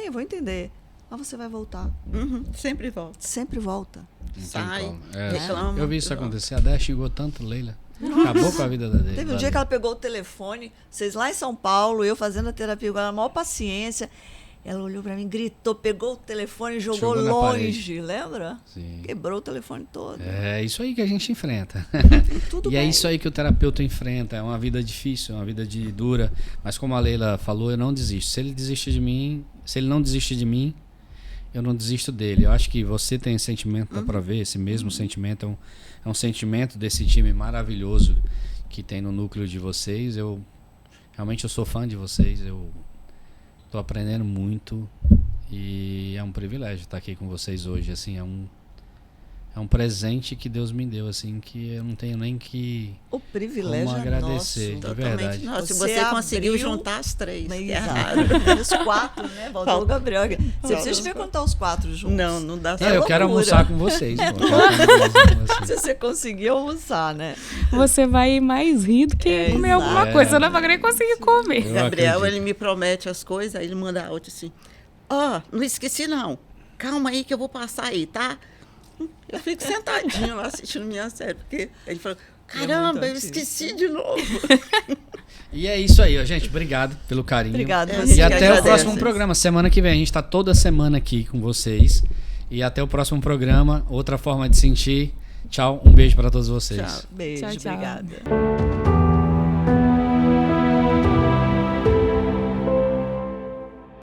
eu vou entender. Mas você vai voltar. Uhum, sempre volta. Sempre volta. Sai, reclama. Eu vi isso acontecer. A Déia xingou tanto Leila. Acabou com a vida da Déia. Teve um dia que ela pegou o telefone, vocês lá em São Paulo, eu fazendo a terapia com ela, a maior paciência. Ela olhou pra mim, gritou, pegou o telefone e jogou longe, lembra? Sim. Quebrou o telefone todo. É isso aí que a gente enfrenta. Tudo E bem. é isso aí que o terapeuta enfrenta. É uma vida difícil, é uma vida dura. Mas como a Leila falou, eu não desisto. Se ele não desiste de mim, eu não desisto dele. Eu acho que você tem esse sentimento, dá pra ver, esse mesmo sentimento. É um sentimento desse time maravilhoso que tem no núcleo de vocês. Realmente eu sou fã de vocês. Eu tô aprendendo muito E é um privilégio estar aqui com vocês hoje, assim, é um presente que Deus me deu, assim, que eu não tenho nem que O privilégio como é agradecer, nosso. de verdade. Nossa, se Você você conseguiu abriu- juntar as três. que é Exato. raro. Os 4, né? Faltou o Gabriel. Você precisa ver contar os 4 juntos. Não dá Não, certo. eu quero loucura. almoçar com vocês. Pô, eu quero almoçar com vocês. Se você conseguir almoçar, né? Você vai mais rir do que comer exato. alguma coisa. Eu não vai nem conseguir comer. Eu Gabriel, acredito. ele me promete as coisas, aí ele manda áudio assim: ó, não esqueci não. Calma aí que eu vou passar aí, tá? Eu fico sentadinho lá assistindo minha série, porque ele falou: caramba, eu ativo. esqueci de novo. E é isso aí, ó, gente. Obrigado pelo carinho. Obrigado, É, você E que até o agradece. próximo programa. Semana que vem. A gente tá toda semana aqui com vocês. E até o próximo programa. Outra forma de sentir. Tchau. Um beijo para todos vocês. Tchau. Beijo, Tchau, tchau. obrigada.